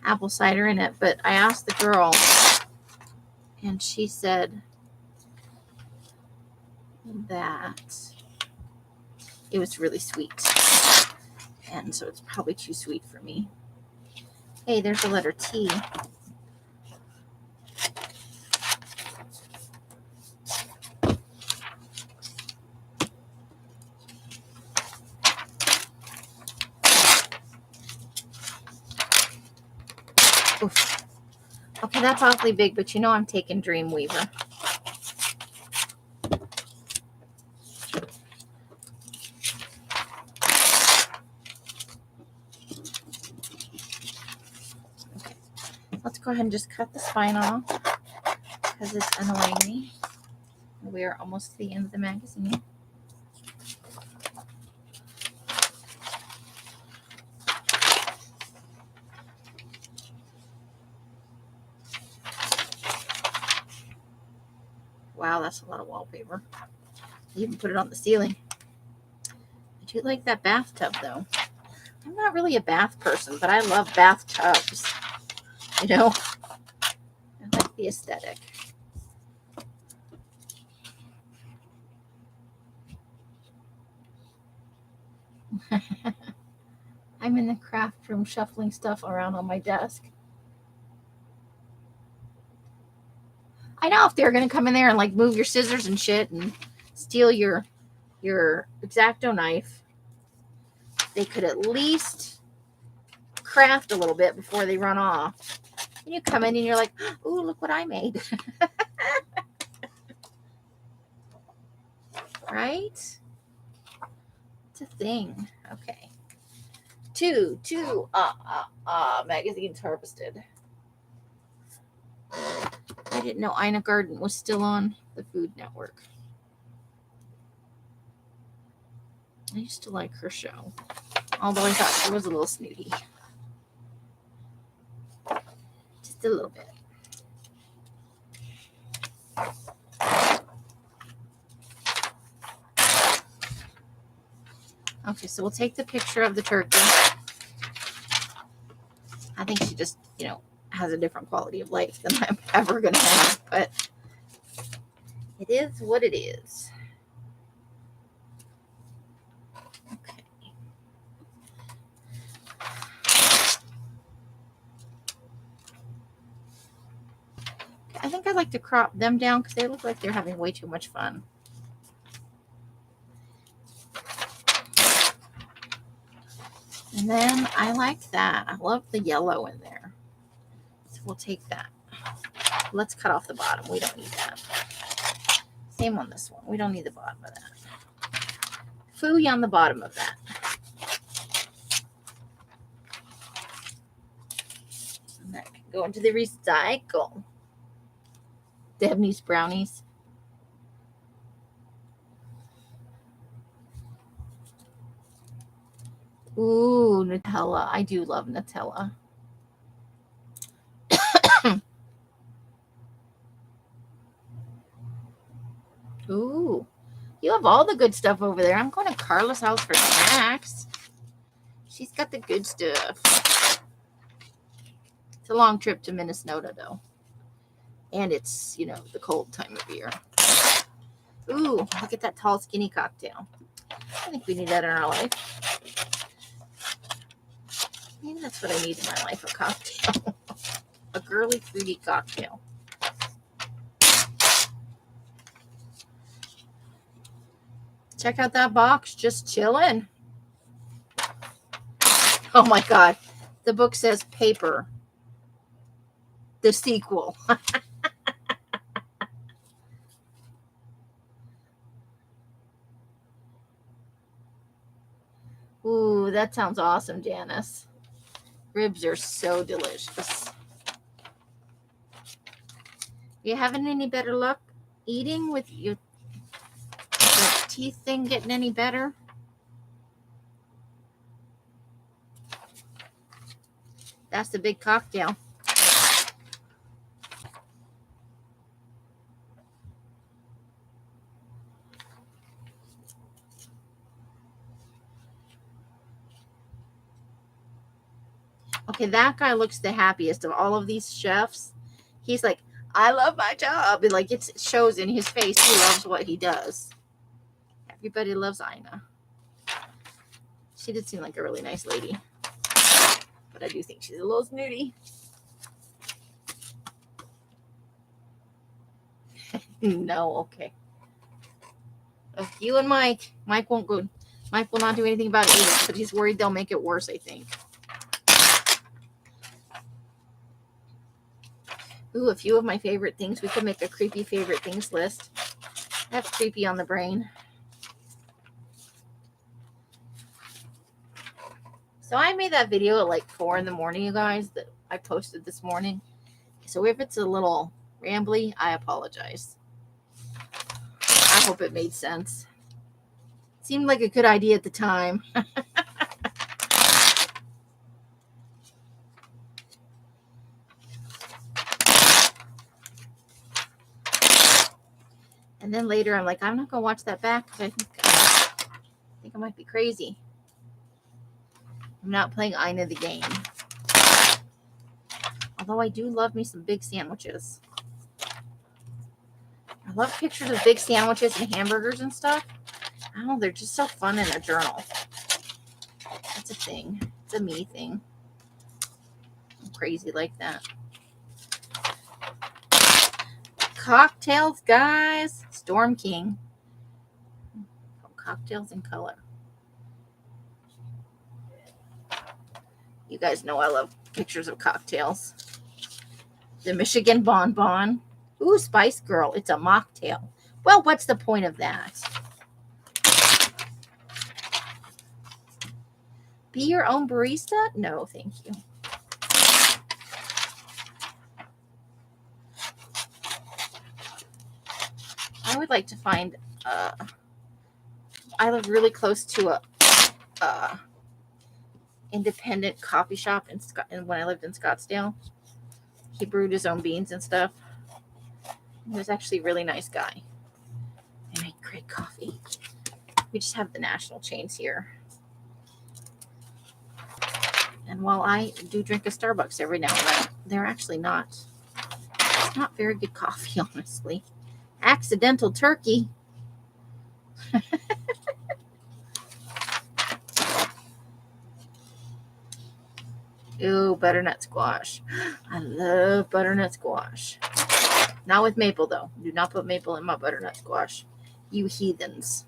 apple cider in it, but I asked the girl, and she said that it was really sweet, and so it's probably too sweet for me. Hey, there's a letter T. Oof. Okay, that's awfully big, but you know I'm taking Dreamweaver. Okay, let's go ahead and just cut the spine off because it's annoying me. We are almost to the end of the magazine. Wow, that's a lot of wallpaper. You even put it on the ceiling. I do like that bathtub, though. I'm not really a bath person, but I love bathtubs. You know, I like the aesthetic. I'm in the craft room shuffling stuff around on my desk. I know if they're going to come in there and like move your scissors and shit and steal your X-Acto knife, they could at least craft a little bit before they run off. And you come in and you're like, ooh, look what I made. Right? It's a thing. Okay. Two magazines harvested. I didn't know Ina Garten was still on the Food Network. I used to like her show, although I thought she was a little snooty. Just a little bit. Okay, so we'll take the picture of the turkey. I think she just, has a different quality of life than I'm ever going to have, but it is what it is. Okay. I think I'd like to crop them down because they look like they're having way too much fun. And then I like that. I love the yellow in there. So we'll take that. Let's cut off the bottom. We don't need that. Same on this one. We don't need the bottom of that. Fooey on the bottom of that. And that can go into the recycle. Debney's brownies. Ooh, Nutella. I do love Nutella. Ooh, you have all the good stuff over there. I'm going to Carla's house for snacks. She's got the good stuff. It's a long trip to Minnesota, though. And it's, the cold time of year. Ooh, look at that tall, skinny cocktail. I think we need that in our life. Maybe that's what I need in my life, a cocktail. A girly, fruity cocktail. Check out that box, just chilling. Oh my God. The book says Paper. The sequel. Ooh, that sounds awesome, Janice. Ribs are so delicious. You having any better luck eating with your teeth thing getting any better? That's the big cocktail. Okay, that guy looks the happiest of all of these chefs. He's like, I love my job. And like it shows in his face he loves what he does. Everybody loves Ina. She did seem like a really nice lady. But I do think she's a little snooty. No, okay. You and Mike. Mike won't go. Mike will not do anything about it either, but he's worried they'll make it worse, I think. Ooh, a few of my favorite things. We could make a creepy favorite things list. I have creepy on the brain. So I made that video at like 4 in the morning, you guys, that I posted this morning. So if it's a little rambly, I apologize. I hope it made sense. Seemed like a good idea at the time. And then later I'm like, I'm not going to watch that back because I think I might be crazy. I'm not playing Ina the game. Although I do love me some big sandwiches. I love pictures of big sandwiches and hamburgers and stuff. I don't know, they're just so fun in a journal. That's a thing. It's a me thing. I'm crazy like that. Cocktails, guys. Storm King. Cocktails in color. You guys know I love pictures of cocktails. The Michigan Bonbon. Ooh, Spice Girl. It's a mocktail. Well, what's the point of that? Be your own barista? No, thank you. I would like to find, I live really close to a independent coffee shop and when I lived in Scottsdale. He brewed his own beans and stuff. He was actually a really nice guy. They make great coffee. We just have the national chains here. And while I do drink a Starbucks every now and then, they're actually not very good coffee, honestly. Accidental turkey. Ooh, butternut squash. I love butternut squash. Not with maple, though. Do not put maple in my butternut squash. You heathens.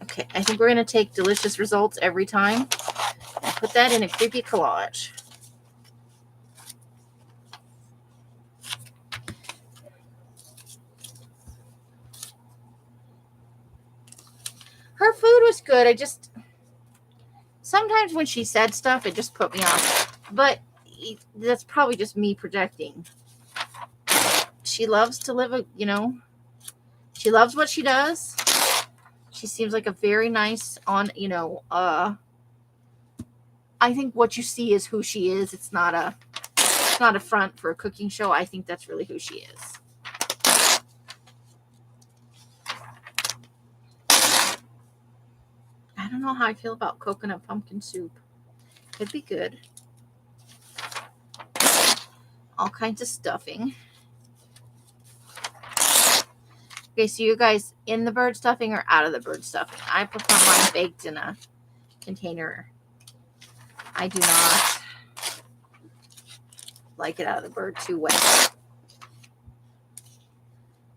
Okay, I think we're going to take delicious results every time and put that in a creepy collage. Her food was good. Sometimes when she said stuff, it just put me off. But that's probably just me projecting. She loves to live she loves what she does. She seems like a very nice I think what you see is who she is. It's not a front for a cooking show. I think that's really who she is. I don't know how I feel about coconut pumpkin soup. Could be good. All kinds of stuffing. Okay, so you guys in the bird stuffing or out of the bird stuffing? I prefer mine baked in a container. I do not like it out of the bird too wet.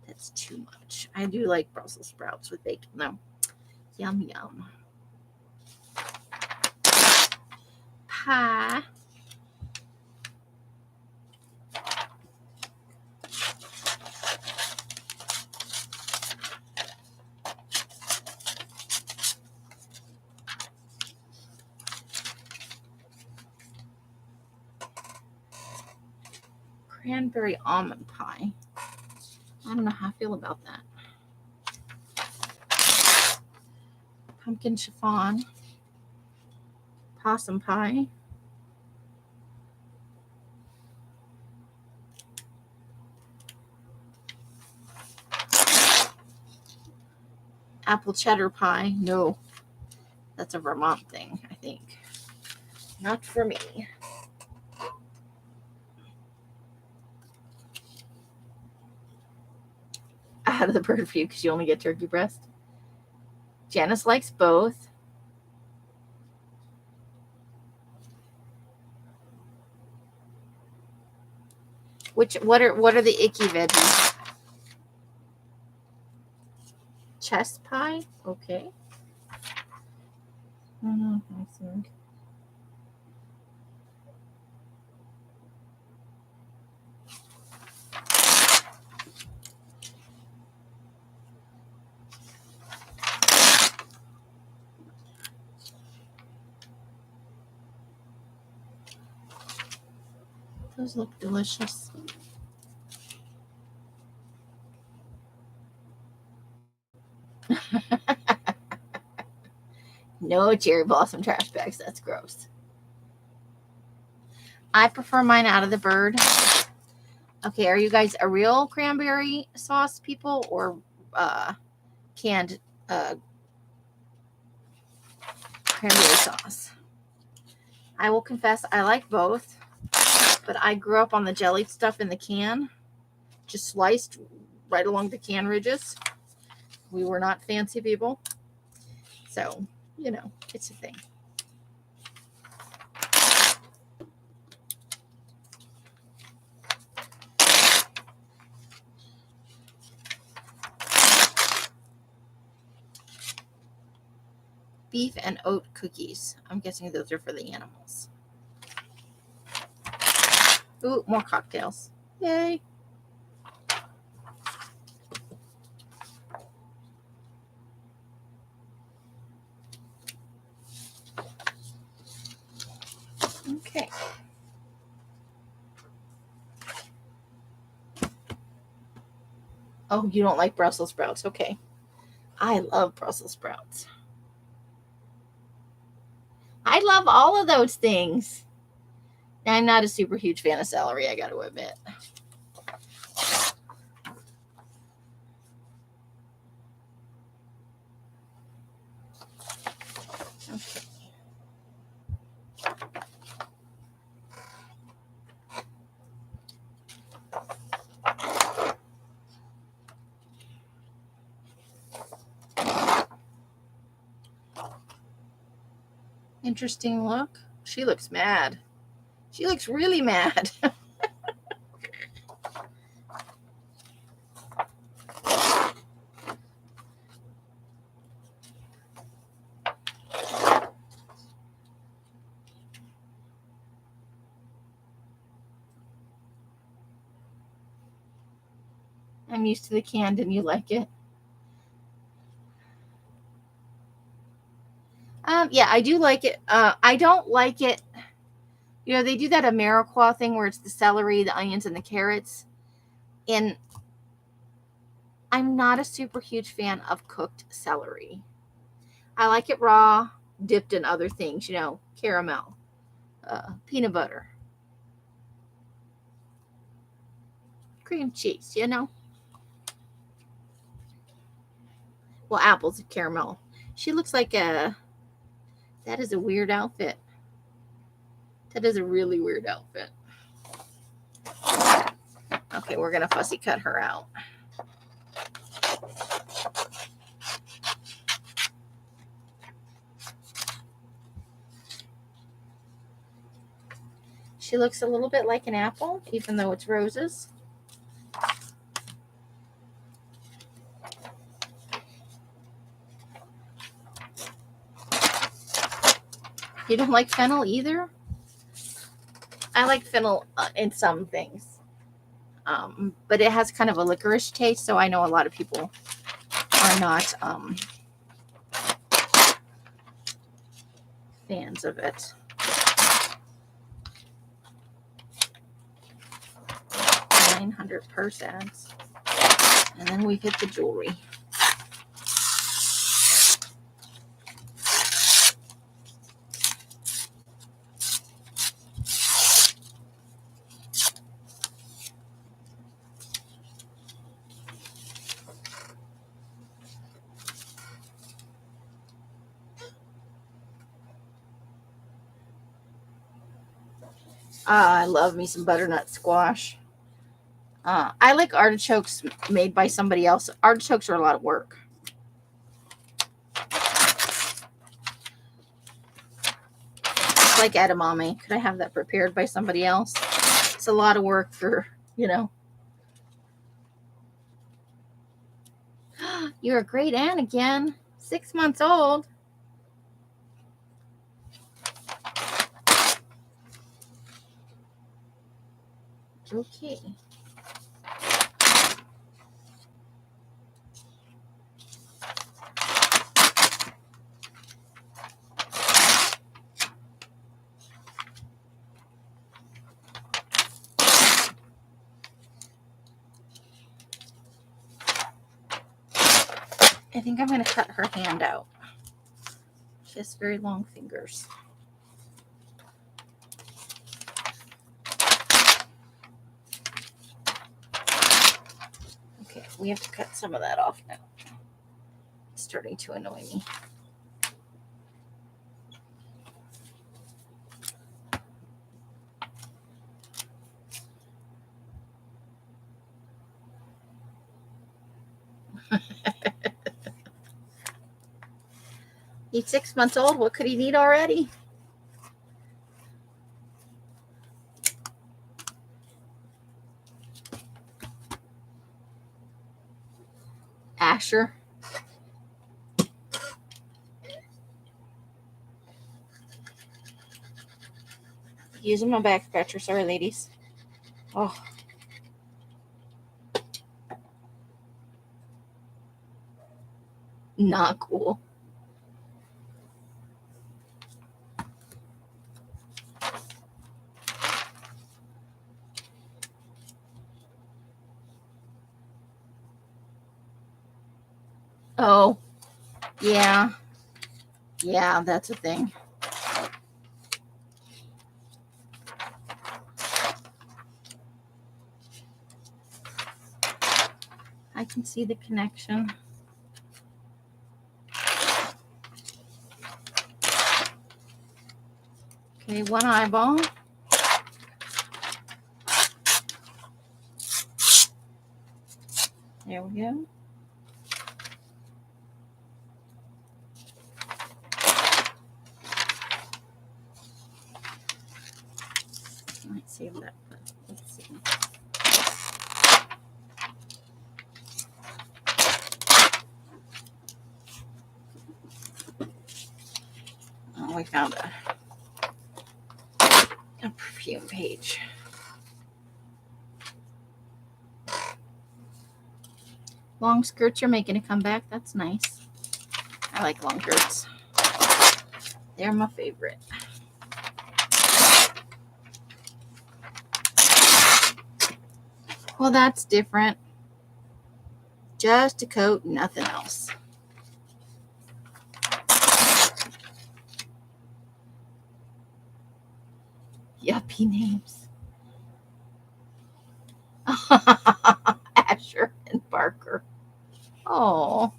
That's too much. I do like Brussels sprouts with bacon though. Yum, yum. Pie. Cranberry almond pie. I don't know how I feel about that. Pumpkin chiffon. Possum pie. Apple cheddar pie. No. That's a Vermont thing, I think. Not for me. Out of the bird for you because you only get turkey breast. Janice likes both. What are the icky veggies? Chest pie? Okay. I think. Those look delicious. No cherry blossom trash bags. That's gross. I prefer mine out of the bird. Okay, are you guys a real cranberry sauce people or canned cranberry sauce? I will confess I like both, but I grew up on the jellied stuff in the can, just sliced right along the can ridges. We were not fancy people. So, it's a thing. Beef and oat cookies. I'm guessing those are for the animals. Ooh, more cocktails. Yay. Oh, you don't like Brussels sprouts. Okay. I love Brussels sprouts. I love all of those things. I'm not a super huge fan of celery, I got to admit. Okay. Interesting look. She looks mad. She looks really mad. I'm used to the canned and you like it. Yeah, I do like it. I don't like it. You know, they do that AmeriQuote thing where it's the celery, the onions, and the carrots. And I'm not a super huge fan of cooked celery. I like it raw, dipped in other things, you know, caramel, peanut butter, cream cheese, you know. Well, apples and caramel. She looks like that is a weird outfit. That is a really weird outfit. Okay, we're going to fussy cut her out. She looks a little bit like an apple, even though it's roses. You don't like fennel either? I like fennel in some things. But it has kind of a licorice taste, so I know a lot of people are not fans of it. 900%. And then we hit the jewelry. I love me some butternut squash. I like artichokes made by somebody else. Artichokes are a lot of work. It's like edamame. Could I have that prepared by somebody else? It's a lot of work for, you know. You're a great aunt again. 6 months old. Okay. I think I'm going to cut her hand out. She has very long fingers. Okay, we have to cut some of that off now. It's starting to annoy me. He's 6 months old. What could he need already? Asher. Using my back scratcher. Sorry, ladies. Oh. Not cool. Oh, yeah. Yeah, that's a thing. I can see the connection. Okay, one eyeball. There we go. I might save that, but let's see. Oh, we found a perfume page. Long skirts are making a comeback. That's nice. I like long skirts. They're my favorite. Well, that's different. Just a coat, nothing else. Yuppie names. Asher and Barker. Oh.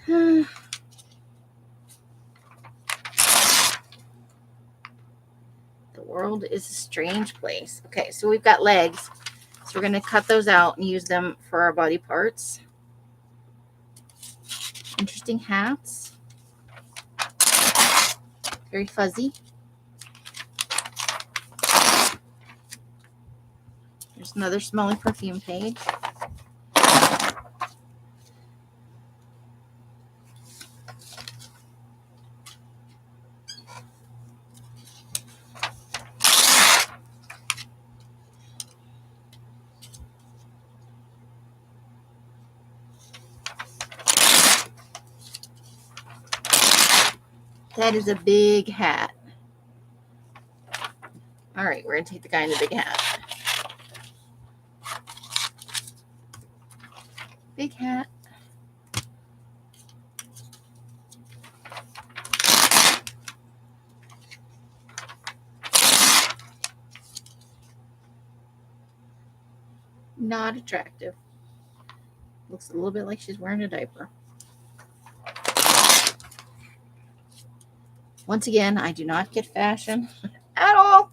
The world is a strange place. Okay, so we've got legs. So we're going to cut those out and use them for our body parts. Interesting hats. Very fuzzy. There's another smelly perfume page. That is a big hat. All right, we're going to take the guy in the big hat. Big hat. Not attractive. Looks a little bit like she's wearing a diaper. Once again, I do not get fashion at all.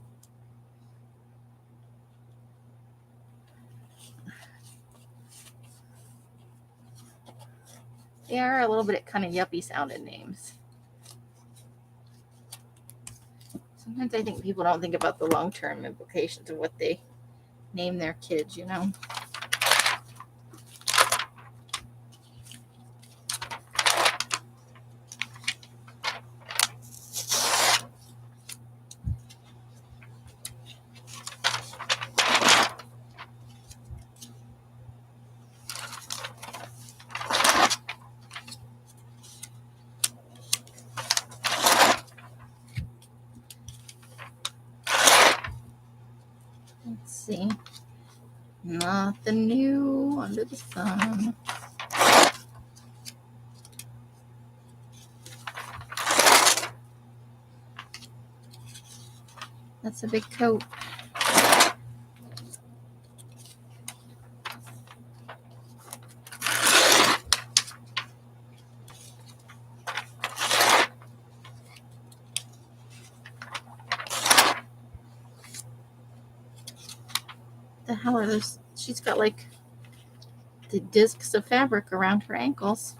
They are a little bit kind of yuppie sounding names. Sometimes I think people don't think about the long-term implications of what they name their kids, you know. Let's see. Nothing new under the sun. That's a big coat. The hell are those? She's got like the discs of fabric around her ankles.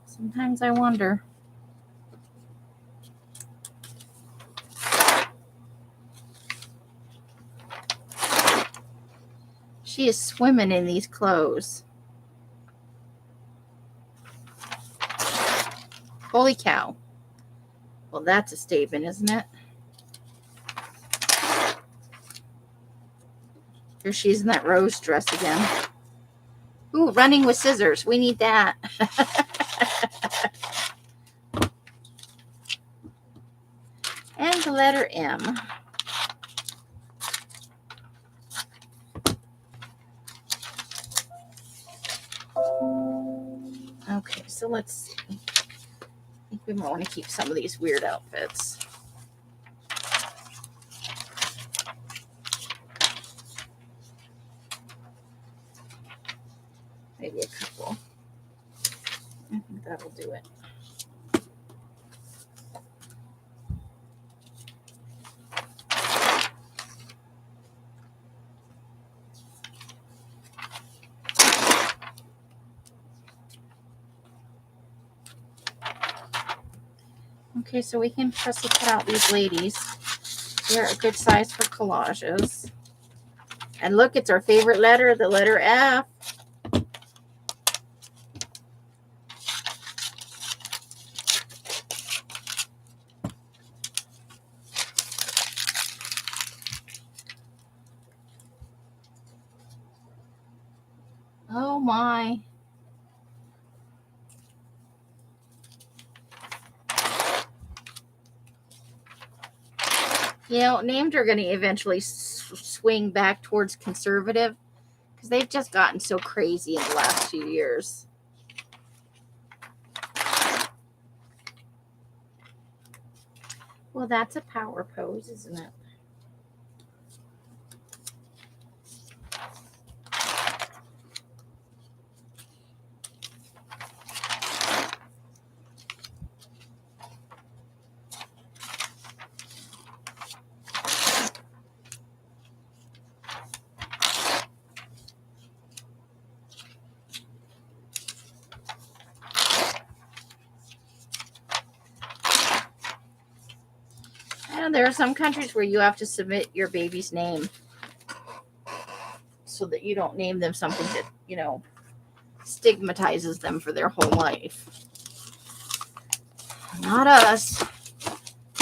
Sometimes I wonder. She is swimming in these clothes. Holy cow. Well, that's a statement, isn't it? Here she is in that rose dress again. Ooh, running with scissors. We need that. And the letter M. Okay, so let's see. I think we might want to keep some of these weird outfits. Maybe a couple. I think that'll do it. Okay, so we can fussy cut out these ladies. They're a good size for collages. And look, it's our favorite letter, the letter F. Oh my. You know, names are going to eventually swing back towards conservative because they've just gotten so crazy in the last few years. Well, that's a power pose, isn't it? And there are some countries where you have to submit your baby's name so that you don't name them something that, you know, stigmatizes them for their whole life. Not us.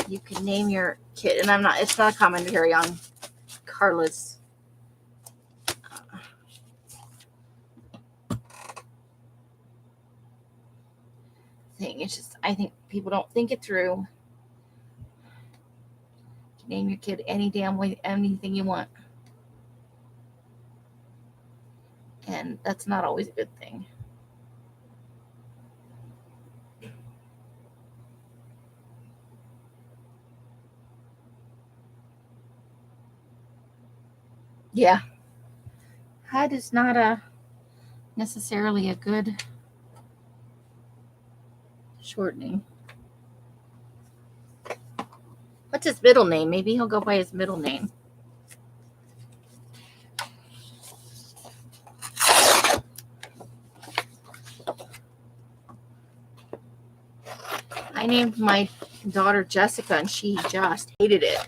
You can name your kid, and it's not a commentary on Carla's thing. It's just, I think people don't think it through. Name your kid any damn way, anything you want. And that's not always a good thing. Yeah. HUD is not necessarily a good shortening. What's his middle name? Maybe he'll go by his middle name. I named my daughter Jessica, and she just hated it.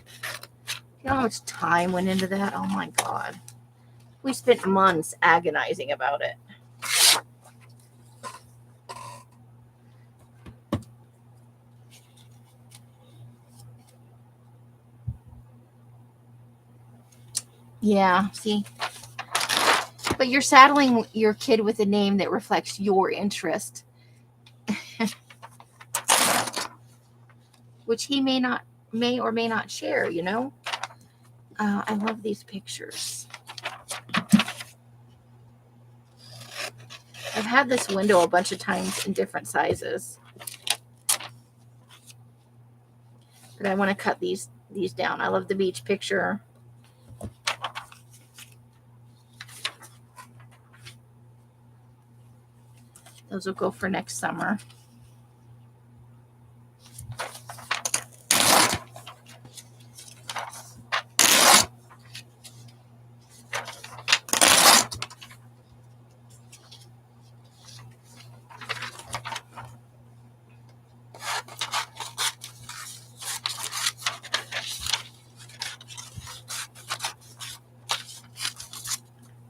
You know how much time went into that? Oh my God. We spent months agonizing about it. Yeah, see? But you're saddling your kid with a name that reflects your interest, which he may or may not share, you know? I love these pictures. I've had this window a bunch of times in different sizes. But I want to cut these down. I love the beach picture. Those will go for next summer.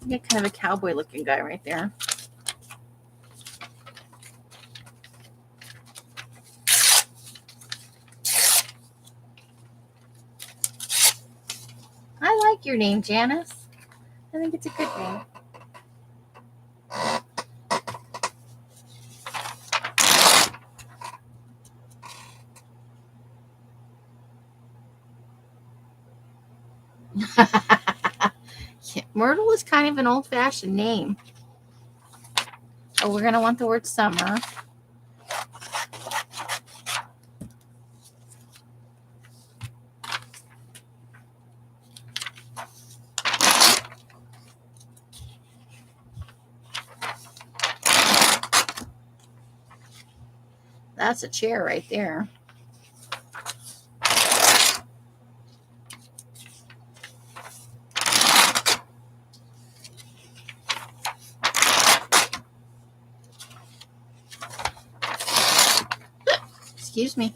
You get kind of a cowboy looking guy right there. I like your name, Janice. I think it's a good name. Yeah, Myrtle is kind of an old-fashioned name. Oh, we're going to want the word summer. That's a chair right there. Excuse me.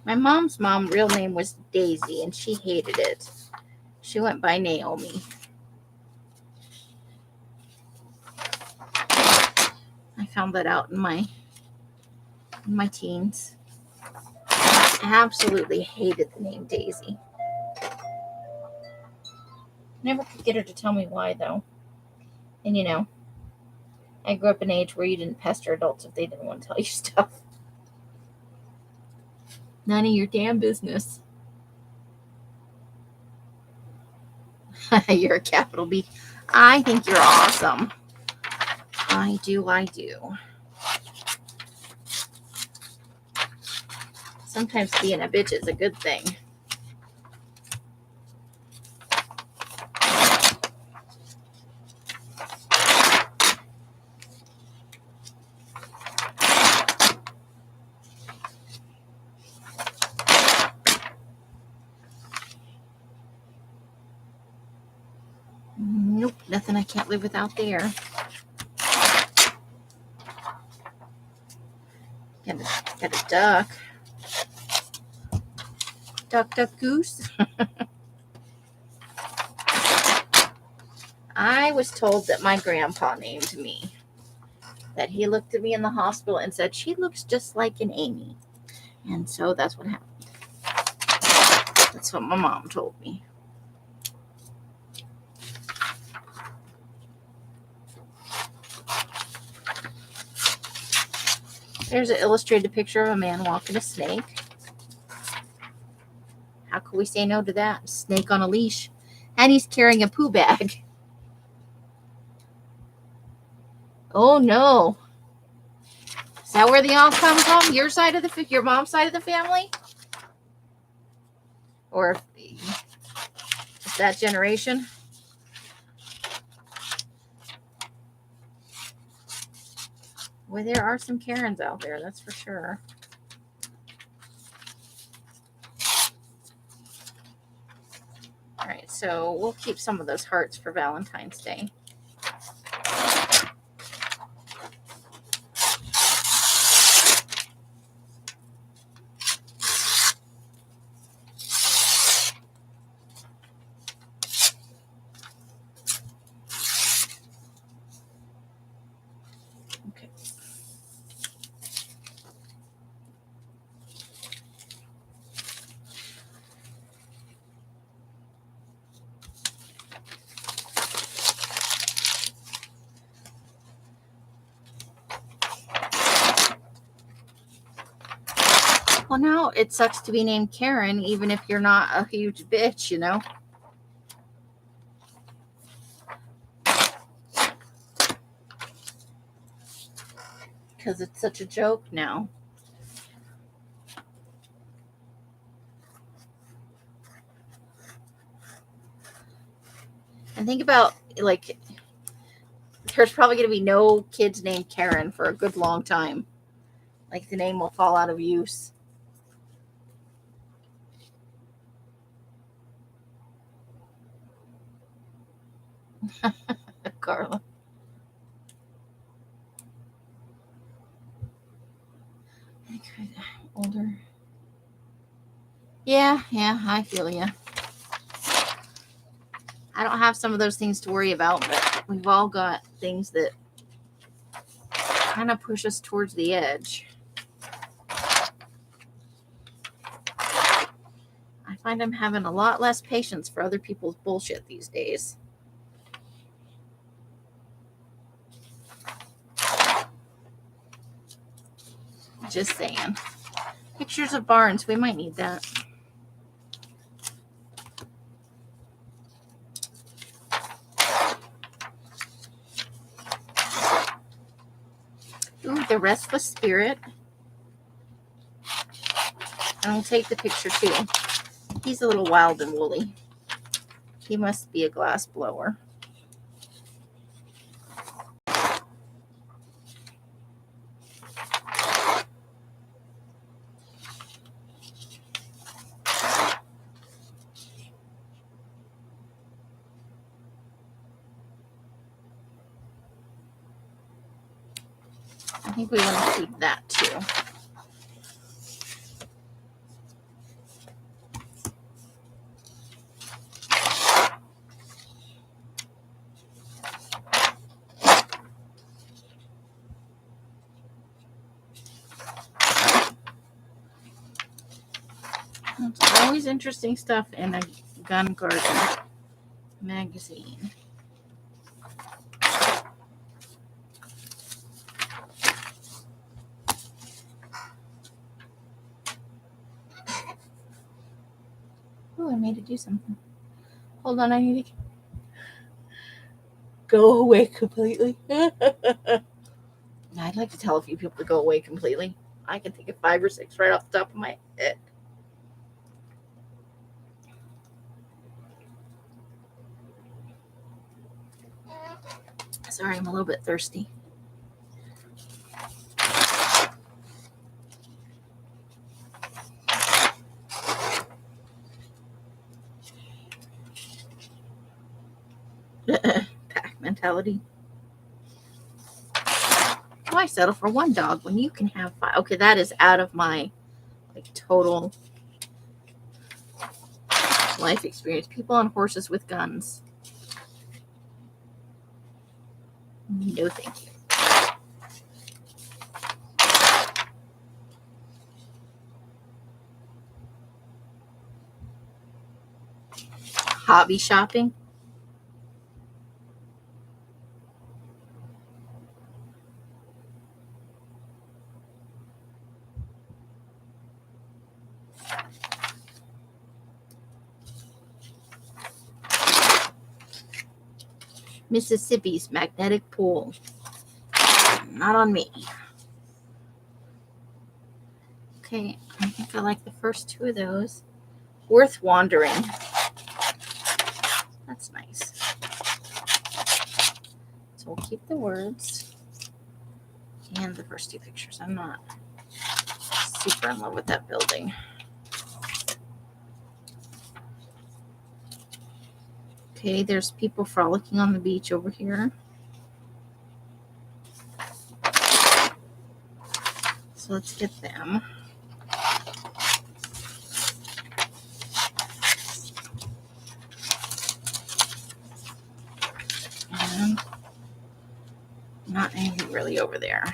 My mom's real name was Daisy, and she hated it. She went by Naomi. I found that out in my teens. I absolutely hated the name Daisy. Never could get her to tell me why, though. And you know, I grew up in an age where you didn't pester adults if they didn't want to tell you stuff. None of your damn business. You're a capital B. I think you're awesome. I do. Sometimes being a bitch is a good thing. Nope, nothing I can't live without there. Got a duck. Duck, duck, goose. I was told that my grandpa named me. That he looked at me in the hospital and said, she looks just like an Amy. And so that's what happened. That's what my mom told me. There's an illustrated picture of a man walking a snake. How could we say no to that? Snake on a leash. And he's carrying a poo bag. Oh no. Is that where they all come from? Your mom's side of the family? Or is that generation? Well, there are some Karens out there, that's for sure. All right, so we'll keep some of those hearts for Valentine's Day. Okay. Well, now it sucks to be named Karen, even if you're not a huge bitch, you know? Because it's such a joke now. And think about, like, there's probably going to be no kids named Karen for a good long time. Like, the name will fall out of use. Carla. Older. Yeah, I feel you. I don't have some of those things to worry about, but we've all got things that kind of push us towards the edge. I find I'm having a lot less patience for other people's bullshit these days. Just saying. Pictures of barns. We might need that. Ooh, the restless spirit. And I'll take the picture too. He's a little wild and woolly. He must be a glass blower. I think we want to keep that too. It's always interesting stuff in a gun garden magazine. Oh, I made it do something. Hold on, I need to go away completely. I'd like to tell a few people to go away completely. I can think of 5 or 6 right off the top of my head. Sorry, I'm a little bit thirsty. Pack mentality. Why settle for 1 dog when you can have 5? Okay, that is out of my total life experience. People on horses with guns. No, thank you. Hobby shopping. Mississippi's magnetic pool. Not on me. Okay, I think I like the first 2 of those. Worth wandering. That's nice. So we'll keep the words and the first 2 pictures. I'm not super in love with that building. Okay, there's people frolicking on the beach over here. So let's get them. And not anything really over there.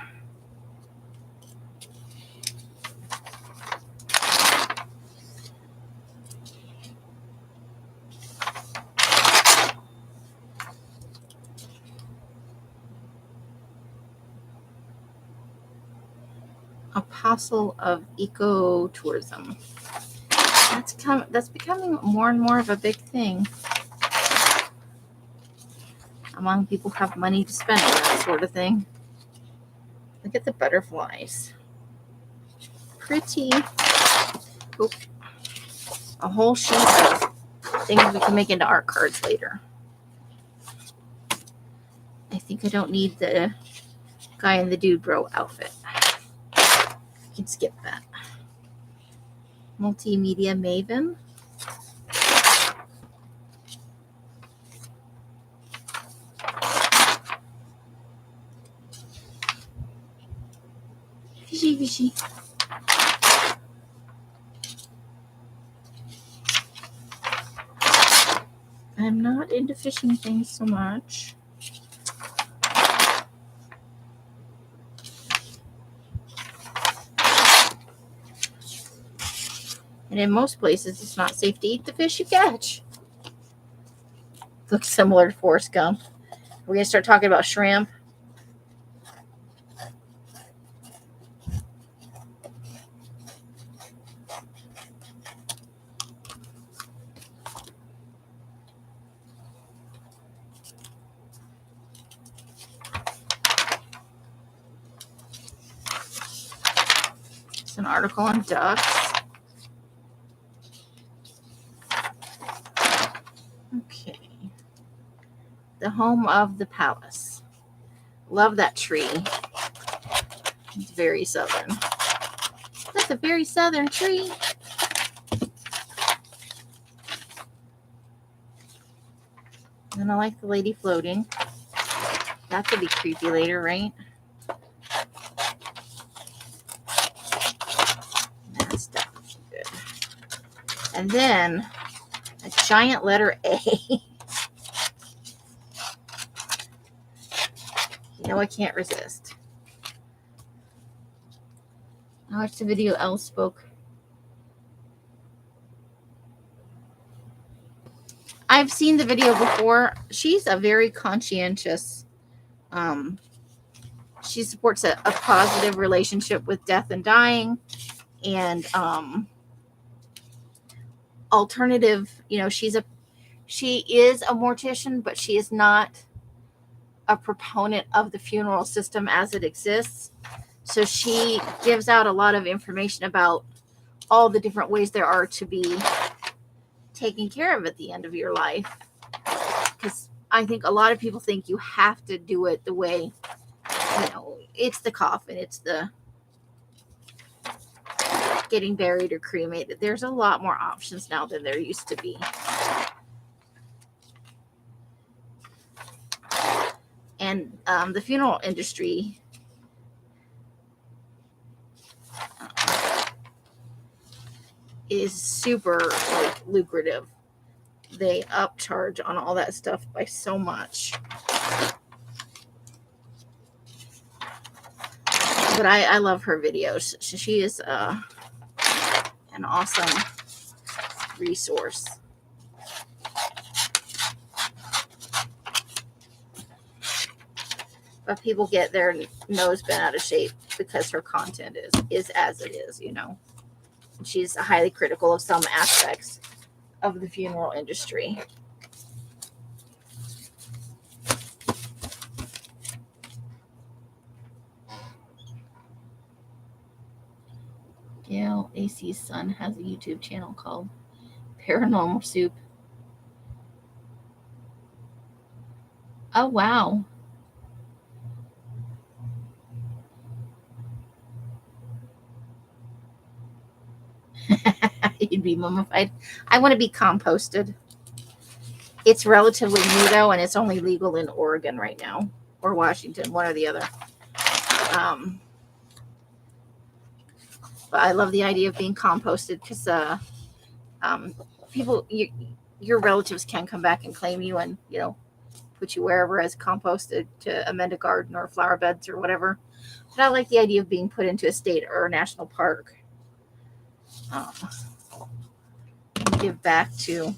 Apostle of ecotourism. That's becoming more and more of a big thing among people who have money to spend on that sort of thing. Look at the butterflies. Pretty. Oop. A whole sheet of things we can make into art cards later. I think I don't need the guy in the dude bro outfit. You can skip that. Multimedia maven. Fishy, fishy. I'm not into fishing things so much. And in most places, it's not safe to eat the fish you catch. Looks similar to Forrest Gump. We're going to start talking about shrimp. It's an article on ducks. Okay. The home of the palace. Love that tree. It's very southern. That's a very southern tree. And I like the lady floating. That could be creepy later, right? That's definitely good. And then a giant letter A. You know I can't resist. I watched the video Elle spoke. I've seen the video before. She's a very conscientious. She supports a positive relationship with death and dying, and alternative. You know, she is a mortician, but she is not a proponent of the funeral system as it exists. So she gives out a lot of information about all the different ways there are to be taken care of at the end of your life. Because I think a lot of people think you have to do it the way, you know, it's the coffin, it's the getting buried or cremated. There's a lot more options now than there used to be. And the funeral industry is super lucrative. They upcharge on all that stuff by so much. But I love her videos. She is an awesome resource. But people get their nose bent out of shape because her content is as it is, you know. She's highly critical of some aspects of the funeral industry. Gail AC's son has a YouTube channel called Paranormal Soup. Oh, wow. You'd be mummified. I want to be composted. It's relatively new, though, and it's only legal in Oregon right now, or Washington, one or the other. But I love the idea of being composted because people, your relatives can come back and claim you and, you know, put you wherever as composted to amend a garden or flower beds or whatever. But I like the idea of being put into a state or a national park. Give back to.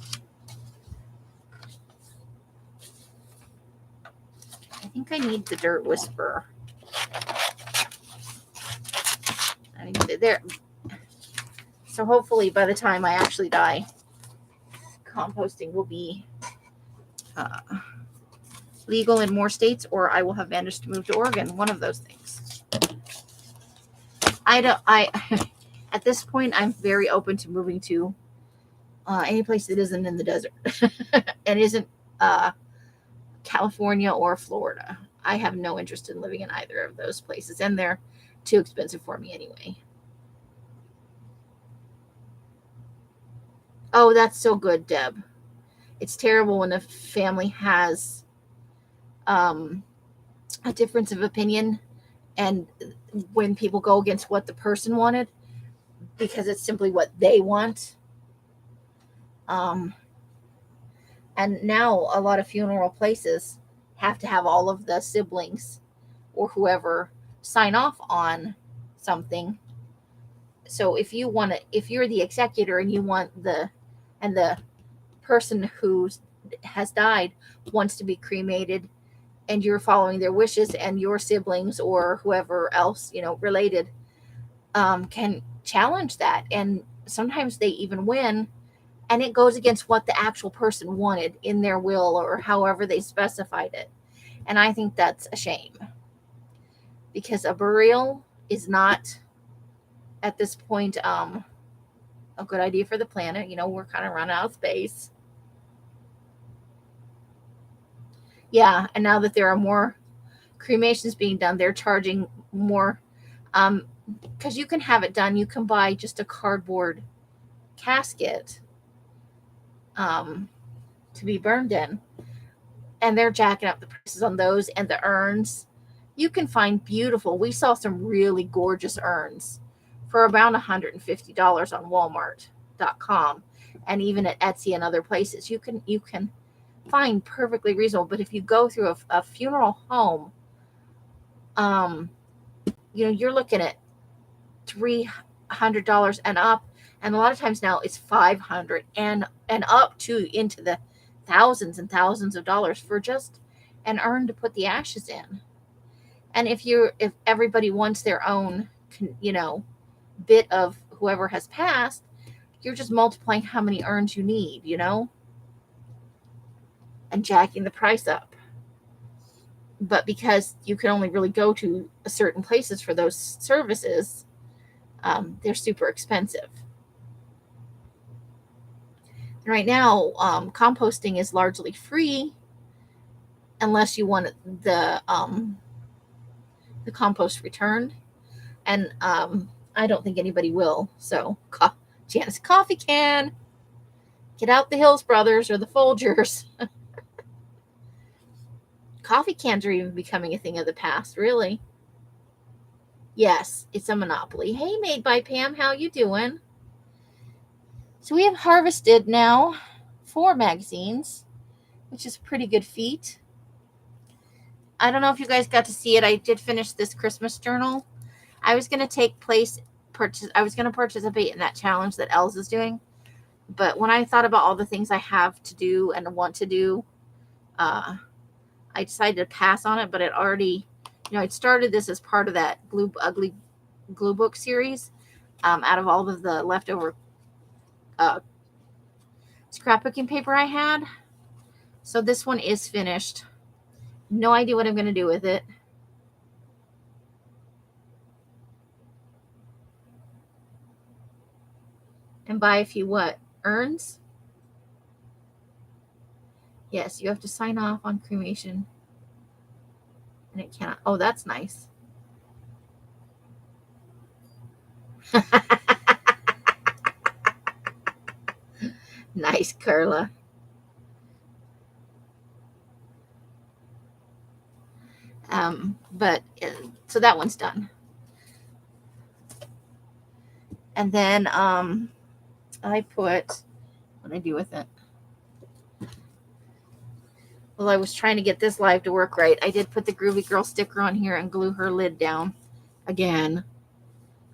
I think I need the dirt whisperer. I need it there. So hopefully by the time I actually die, composting will be legal in more states, or I will have managed to move to Oregon. One of those things. At this point, I'm very open to moving to any place that isn't in the desert and isn't California or Florida. I have no interest in living in either of those places, and they're too expensive for me anyway. Oh, that's so good, Deb. It's terrible when a family has a difference of opinion, and when people go against what the person wanted because it's simply what they want. And now a lot of funeral places have to have all of the siblings or whoever sign off on something. So if you're the executor and you want the person who has died wants to be cremated, and you're following their wishes, and your siblings or whoever else, you know, related, can challenge that. And sometimes they even win, and it goes against what the actual person wanted in their will or however they specified it. And I think that's a shame, because a burial is not at this point a good idea for the planet. We're kind of running out of space. Yeah, and now that there are more cremations being done, they're charging more, because you can have it done. You can buy just a cardboard casket to be burned in, and they're jacking up the prices on those and the urns. You can find beautiful. We saw some really gorgeous urns for about $150 on Walmart.com, and even at Etsy and other places. You can find perfectly reasonable. But if you go through a funeral home, you're looking at $300 and up, and a lot of times now it's $500 and up to into the thousands and thousands of dollars for just an urn to put the ashes in. And if everybody wants their own, bit of whoever has passed, you're just multiplying how many urns you need, and jacking the price up. But because you can only really go to certain places for those services, they're super expensive. And right now, composting is largely free, unless you want the compost returned. And I don't think anybody will. So, Janice, coffee can. Get out the Hills Brothers or the Folgers. Coffee cans are even becoming a thing of the past, really. Yes, it's a monopoly. Hey, Made by Pam, how you doing? So we have harvested now 4 magazines, which is a pretty good feat. I don't know if you guys got to see it. I did finish this Christmas journal. I was going to participate in that challenge that Els is doing. But when I thought about all the things I have to do and want to do, I decided to pass on it. But it already, I'd started this as part of that ugly glue book series, out of all of the leftover scrapbooking paper I had. So this one is finished. No idea what I'm going to do with it. And buy a few urns? Yes, you have to sign off on cremation. And it cannot. Oh, that's nice. Nice, Carla. So that one's done. And then I put, what did I do with it? Well, I was trying to get this live to work right. I did put the Groovy Girl sticker on here and glue her lid down again.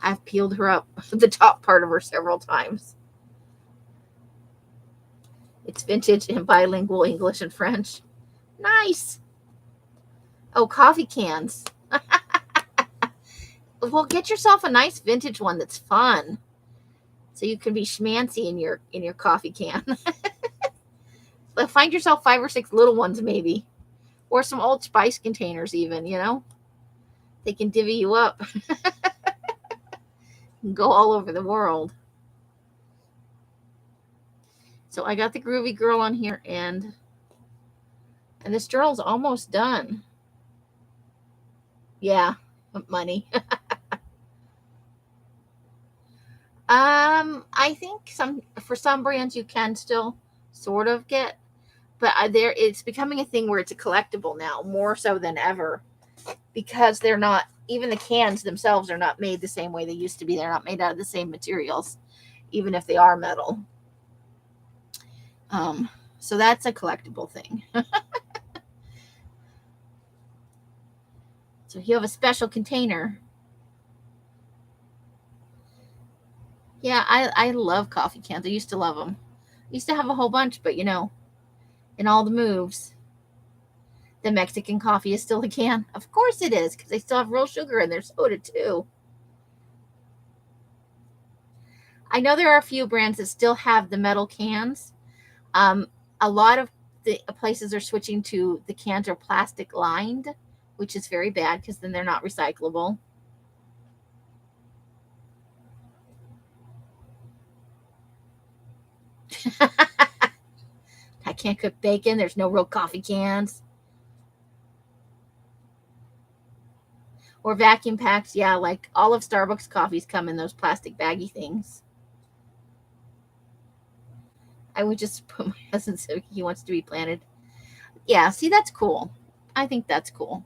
I've peeled her up the top part of her several times. It's vintage and bilingual English and French. Nice. Oh, coffee cans. Well, get yourself a nice vintage one that's fun, so you can be schmancy in your coffee can. Find yourself 5 or 6 little ones, maybe, or some Old Spice containers, even. They can divvy you up. Go all over the world. So I got the Groovy Girl on here, and this journal's almost done. Yeah, money. I think for some brands you can still sort of get, but it's becoming a thing where it's a collectible now, more so than ever, because they're not, even the cans themselves are not made the same way they used to be. They're not made out of the same materials, even if they are metal. So that's a collectible thing. So if you have a special container. Yeah, I love coffee cans. I used to love them. I used to have a whole bunch, but in all the moves, the Mexican coffee is still a can. Of course it is, because they still have real sugar in their soda too. I know there are a few brands that still have the metal cans. A lot of the places are switching to the cans are plastic lined, which is very bad because then they're not recyclable. I can't cook bacon. There's no real coffee cans. Or vacuum packs. Yeah, like all of Starbucks coffees come in those plastic baggy things. I would just put my husband so he wants to be planted. Yeah, see, that's cool. I think that's cool.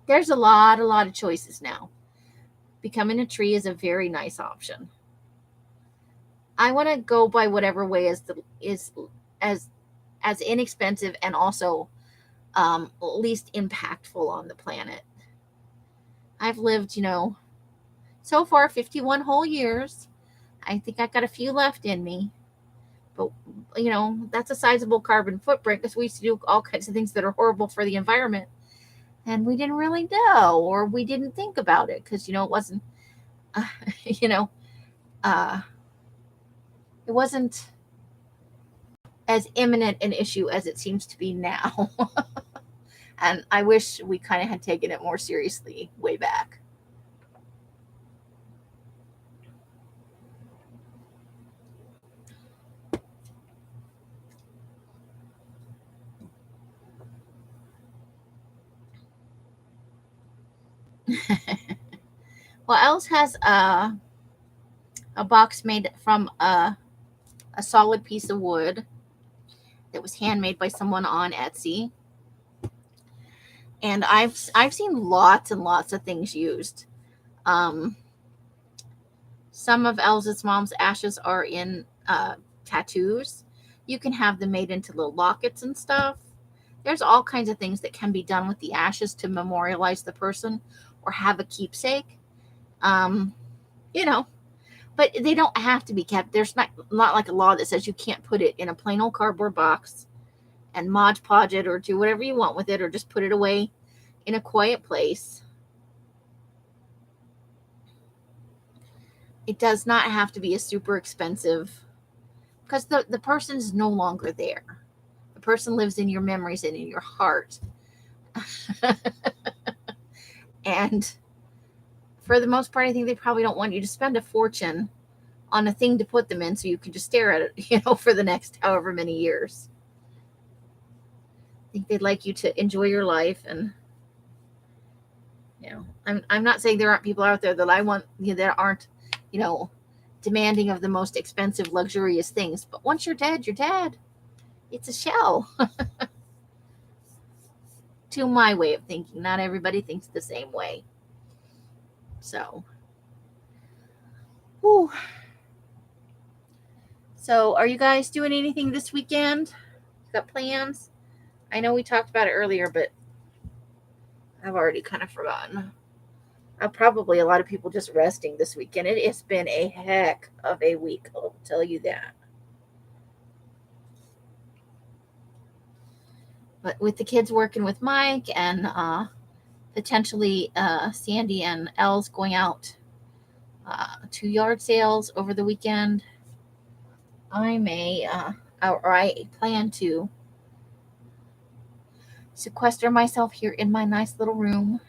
There's a lot of choices now. Becoming a tree is a very nice option. I want to go by whatever way is as inexpensive and also least impactful on the planet. I've lived, so far 51 whole years. I think I got a few left in me. But, that's a sizable carbon footprint because we used to do all kinds of things that are horrible for the environment. And we didn't really know, or we didn't think about it because, it wasn't, uh, it wasn't as imminent an issue as it seems to be now. And I wish we kind of had taken it more seriously way back. Well, Els has a box made from a solid piece of wood that was handmade by someone on Etsy. And I've seen lots and lots of things used. Some of Elsa's mom's ashes are in tattoos. You can have them made into little lockets and stuff. There's all kinds of things that can be done with the ashes to memorialize the person or have a keepsake. But they don't have to be kept. There's not like a law that says you can't put it in a plain old cardboard box and Mod Podge it or do whatever you want with it, or just put it away in a quiet place. It does not have to be a super expensive, because the person is no longer there. The person lives in your memories and in your heart. And for the most part, I think they probably don't want you to spend a fortune on a thing to put them in so you can just stare at it, for the next however many years. I think they'd like you to enjoy your life. And I'm not saying there aren't people out there that I want, that aren't, demanding of the most expensive, luxurious things. But once you're dead, you're dead. It's a shell. To my way of thinking. Not everybody thinks the same way. So, whew. So, are you guys doing anything this weekend? Got plans? I know we talked about it earlier, but I've already kind of forgotten. Probably a lot of people just resting this weekend. It has been a heck of a week, I'll tell you that. But with the kids working with Mike and potentially Sandy and Els going out to yard sales over the weekend, I plan to sequester myself here in my nice little room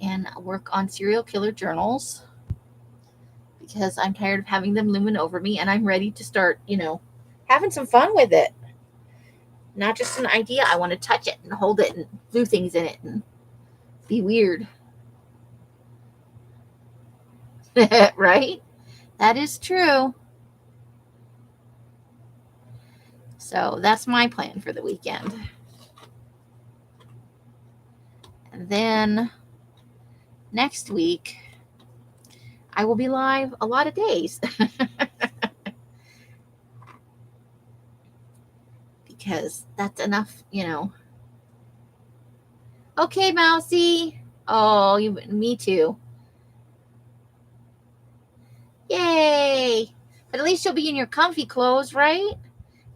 and work on serial killer journals, because I'm tired of having them looming over me, and I'm ready to start, having some fun with it. Not just an idea. I want to touch it and hold it and do things in it and be weird. Right? That is true. So that's my plan for the weekend. And then next week, I will be live a lot of days. Because that's enough, Okay, Mousy. Oh, me too. Yay. But at least you'll be in your comfy clothes, right?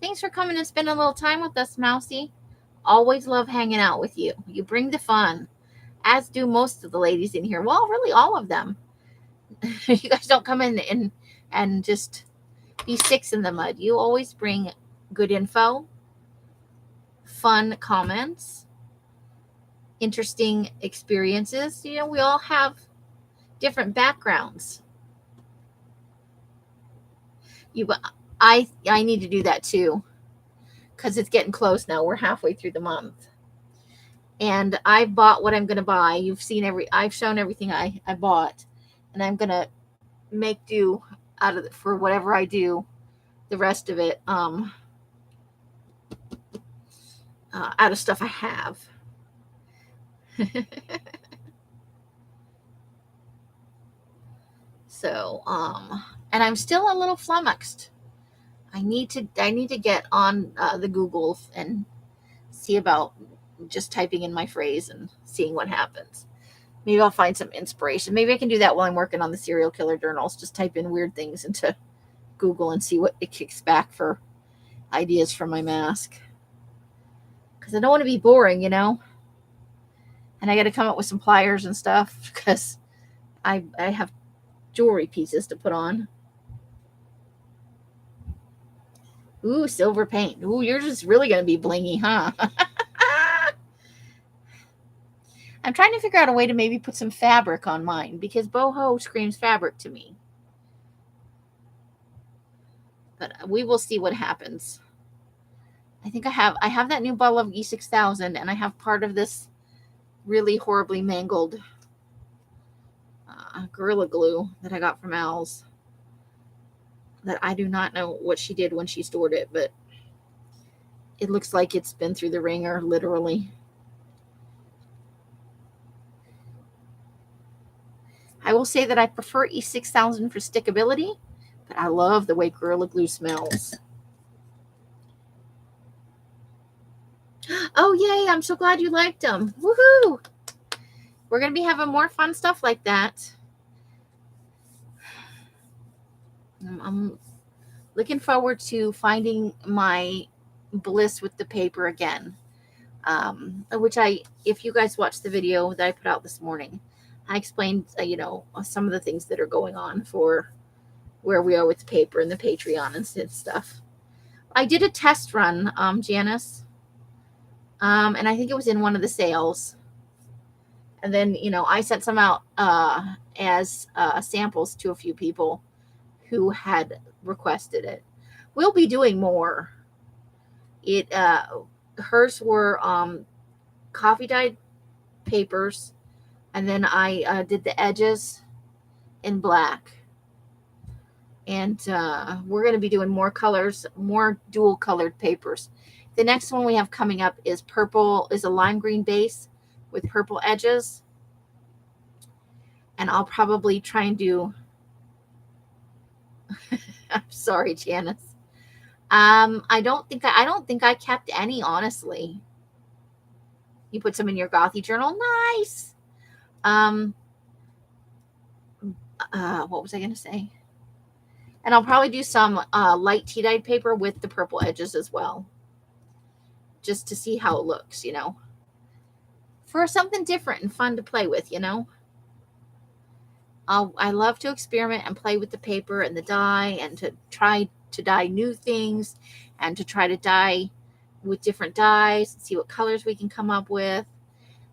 Thanks for coming and spending a little time with us, Mousy. Always love hanging out with you. You bring the fun, as do most of the ladies in here. Well, really all of them. You guys don't come in and just be sticks in the mud. You always bring good info, fun comments, interesting experiences. We all have different backgrounds. I need to do that too, because it's getting close now. We're halfway through the month. And I bought what I'm going to buy. I've shown everything I bought. And I'm going to make do for whatever I do, the rest of it, out of stuff I have. So, and I'm still a little flummoxed. I need to get on the Google and see about just typing in my phrase and seeing what happens. Maybe I'll find some inspiration. Maybe I can do that while I'm working on the serial killer journals. Just type in weird things into Google and see what it kicks back for ideas for my mask. Because I don't want to be boring, And I got to come up with some pliers and stuff because I have jewelry pieces to put on. Ooh, silver paint. Ooh, you're just really going to be blingy, huh? I'm trying to figure out a way to maybe put some fabric on mine because boho screams fabric to me. But we will see what happens. I think I have that new bottle of E6000 and I have part of this really horribly mangled Gorilla Glue that I got from Al's. That I do not know what she did when she stored it, but it looks like it's been through the ringer, literally. I will say that I prefer E6000 for stickability, but I love the way Gorilla Glue smells. Oh, yay. I'm so glad you liked them. Woohoo. We're going to be having more fun stuff like that. I'm looking forward to finding my bliss with the paper again. Which if you guys watched the video that I put out this morning, I explained, some of the things that are going on for where we are with the paper and the Patreon and stuff. I did a test run, Janice, and I think it was in one of the sales. And then, I sent some out as samples to a few people who had requested it. We'll be doing more. Hers were coffee dyed papers, and then I did the edges in black. And we're going to be doing more colors, more dual colored papers. The next one we have coming up is a lime green base with purple edges. And I'll probably try and do I'm sorry, Janice. I don't think I kept any, honestly. You put some in your Gothy journal. Nice. What was I going to say? And I'll probably do some light tea-dyed paper with the purple edges as well. Just to see how it looks, For something different and fun to play with, I love to experiment and play with the paper and the dye and to try to dye new things and to try to dye with different dyes and see what colors we can come up with.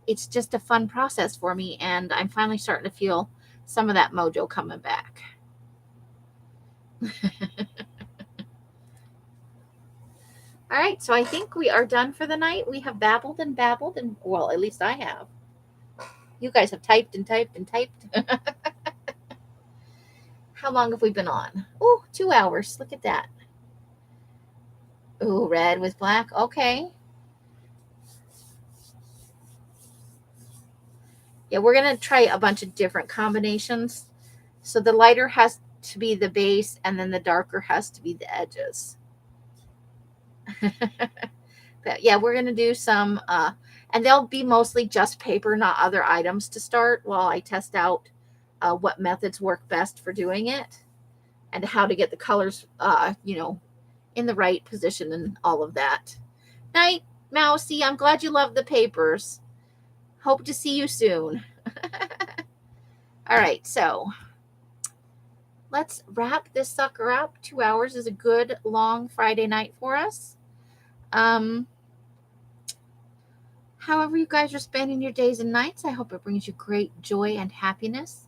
It's just a fun process for me, and I'm finally starting to feel some of that mojo coming back. All right, so I think we are done for the night. We have babbled, and well, at least I have. You guys have typed and typed and typed. How long have we been on? Oh, 2 hours. Look at that. Oh, red with black. Okay. Yeah, we're going to try a bunch of different combinations. So the lighter has to be the base, and then the darker has to be the edges. But yeah, we're going to do some, and they'll be mostly just paper, not other items to start while I test out what methods work best for doing it and how to get the colors, in the right position and all of that. Night, Mousy. I'm glad you love the papers. Hope to see you soon. All right, so let's wrap this sucker up. 2 hours is a good long Friday night for us. However you guys are spending your days and nights, I hope it brings you great joy and happiness.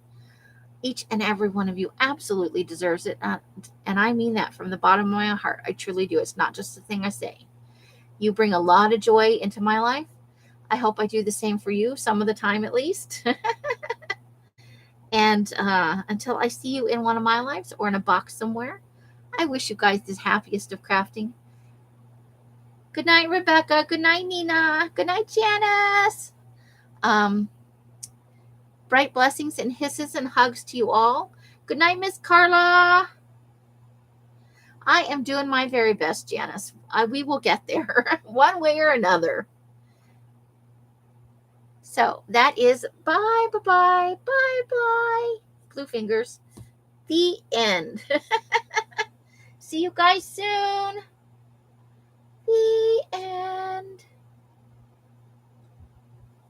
Each and every one of you absolutely deserves it. And I mean that from the bottom of my heart. I truly do. It's not just a thing I say. You bring a lot of joy into my life. I hope I do the same for you, some of the time at least. And until I see you in one of my lives or in a box somewhere, I wish you guys the happiest of crafting. Good night, Rebecca. Good night, Nina. Good night, Janice. Bright blessings and hisses and hugs to you all. Good night, Miss Carla. I am doing my very best, Janice. We will get there one way or another. So that is bye, bye, bye, bye, bye. Blue fingers. The end. See you guys soon. The end.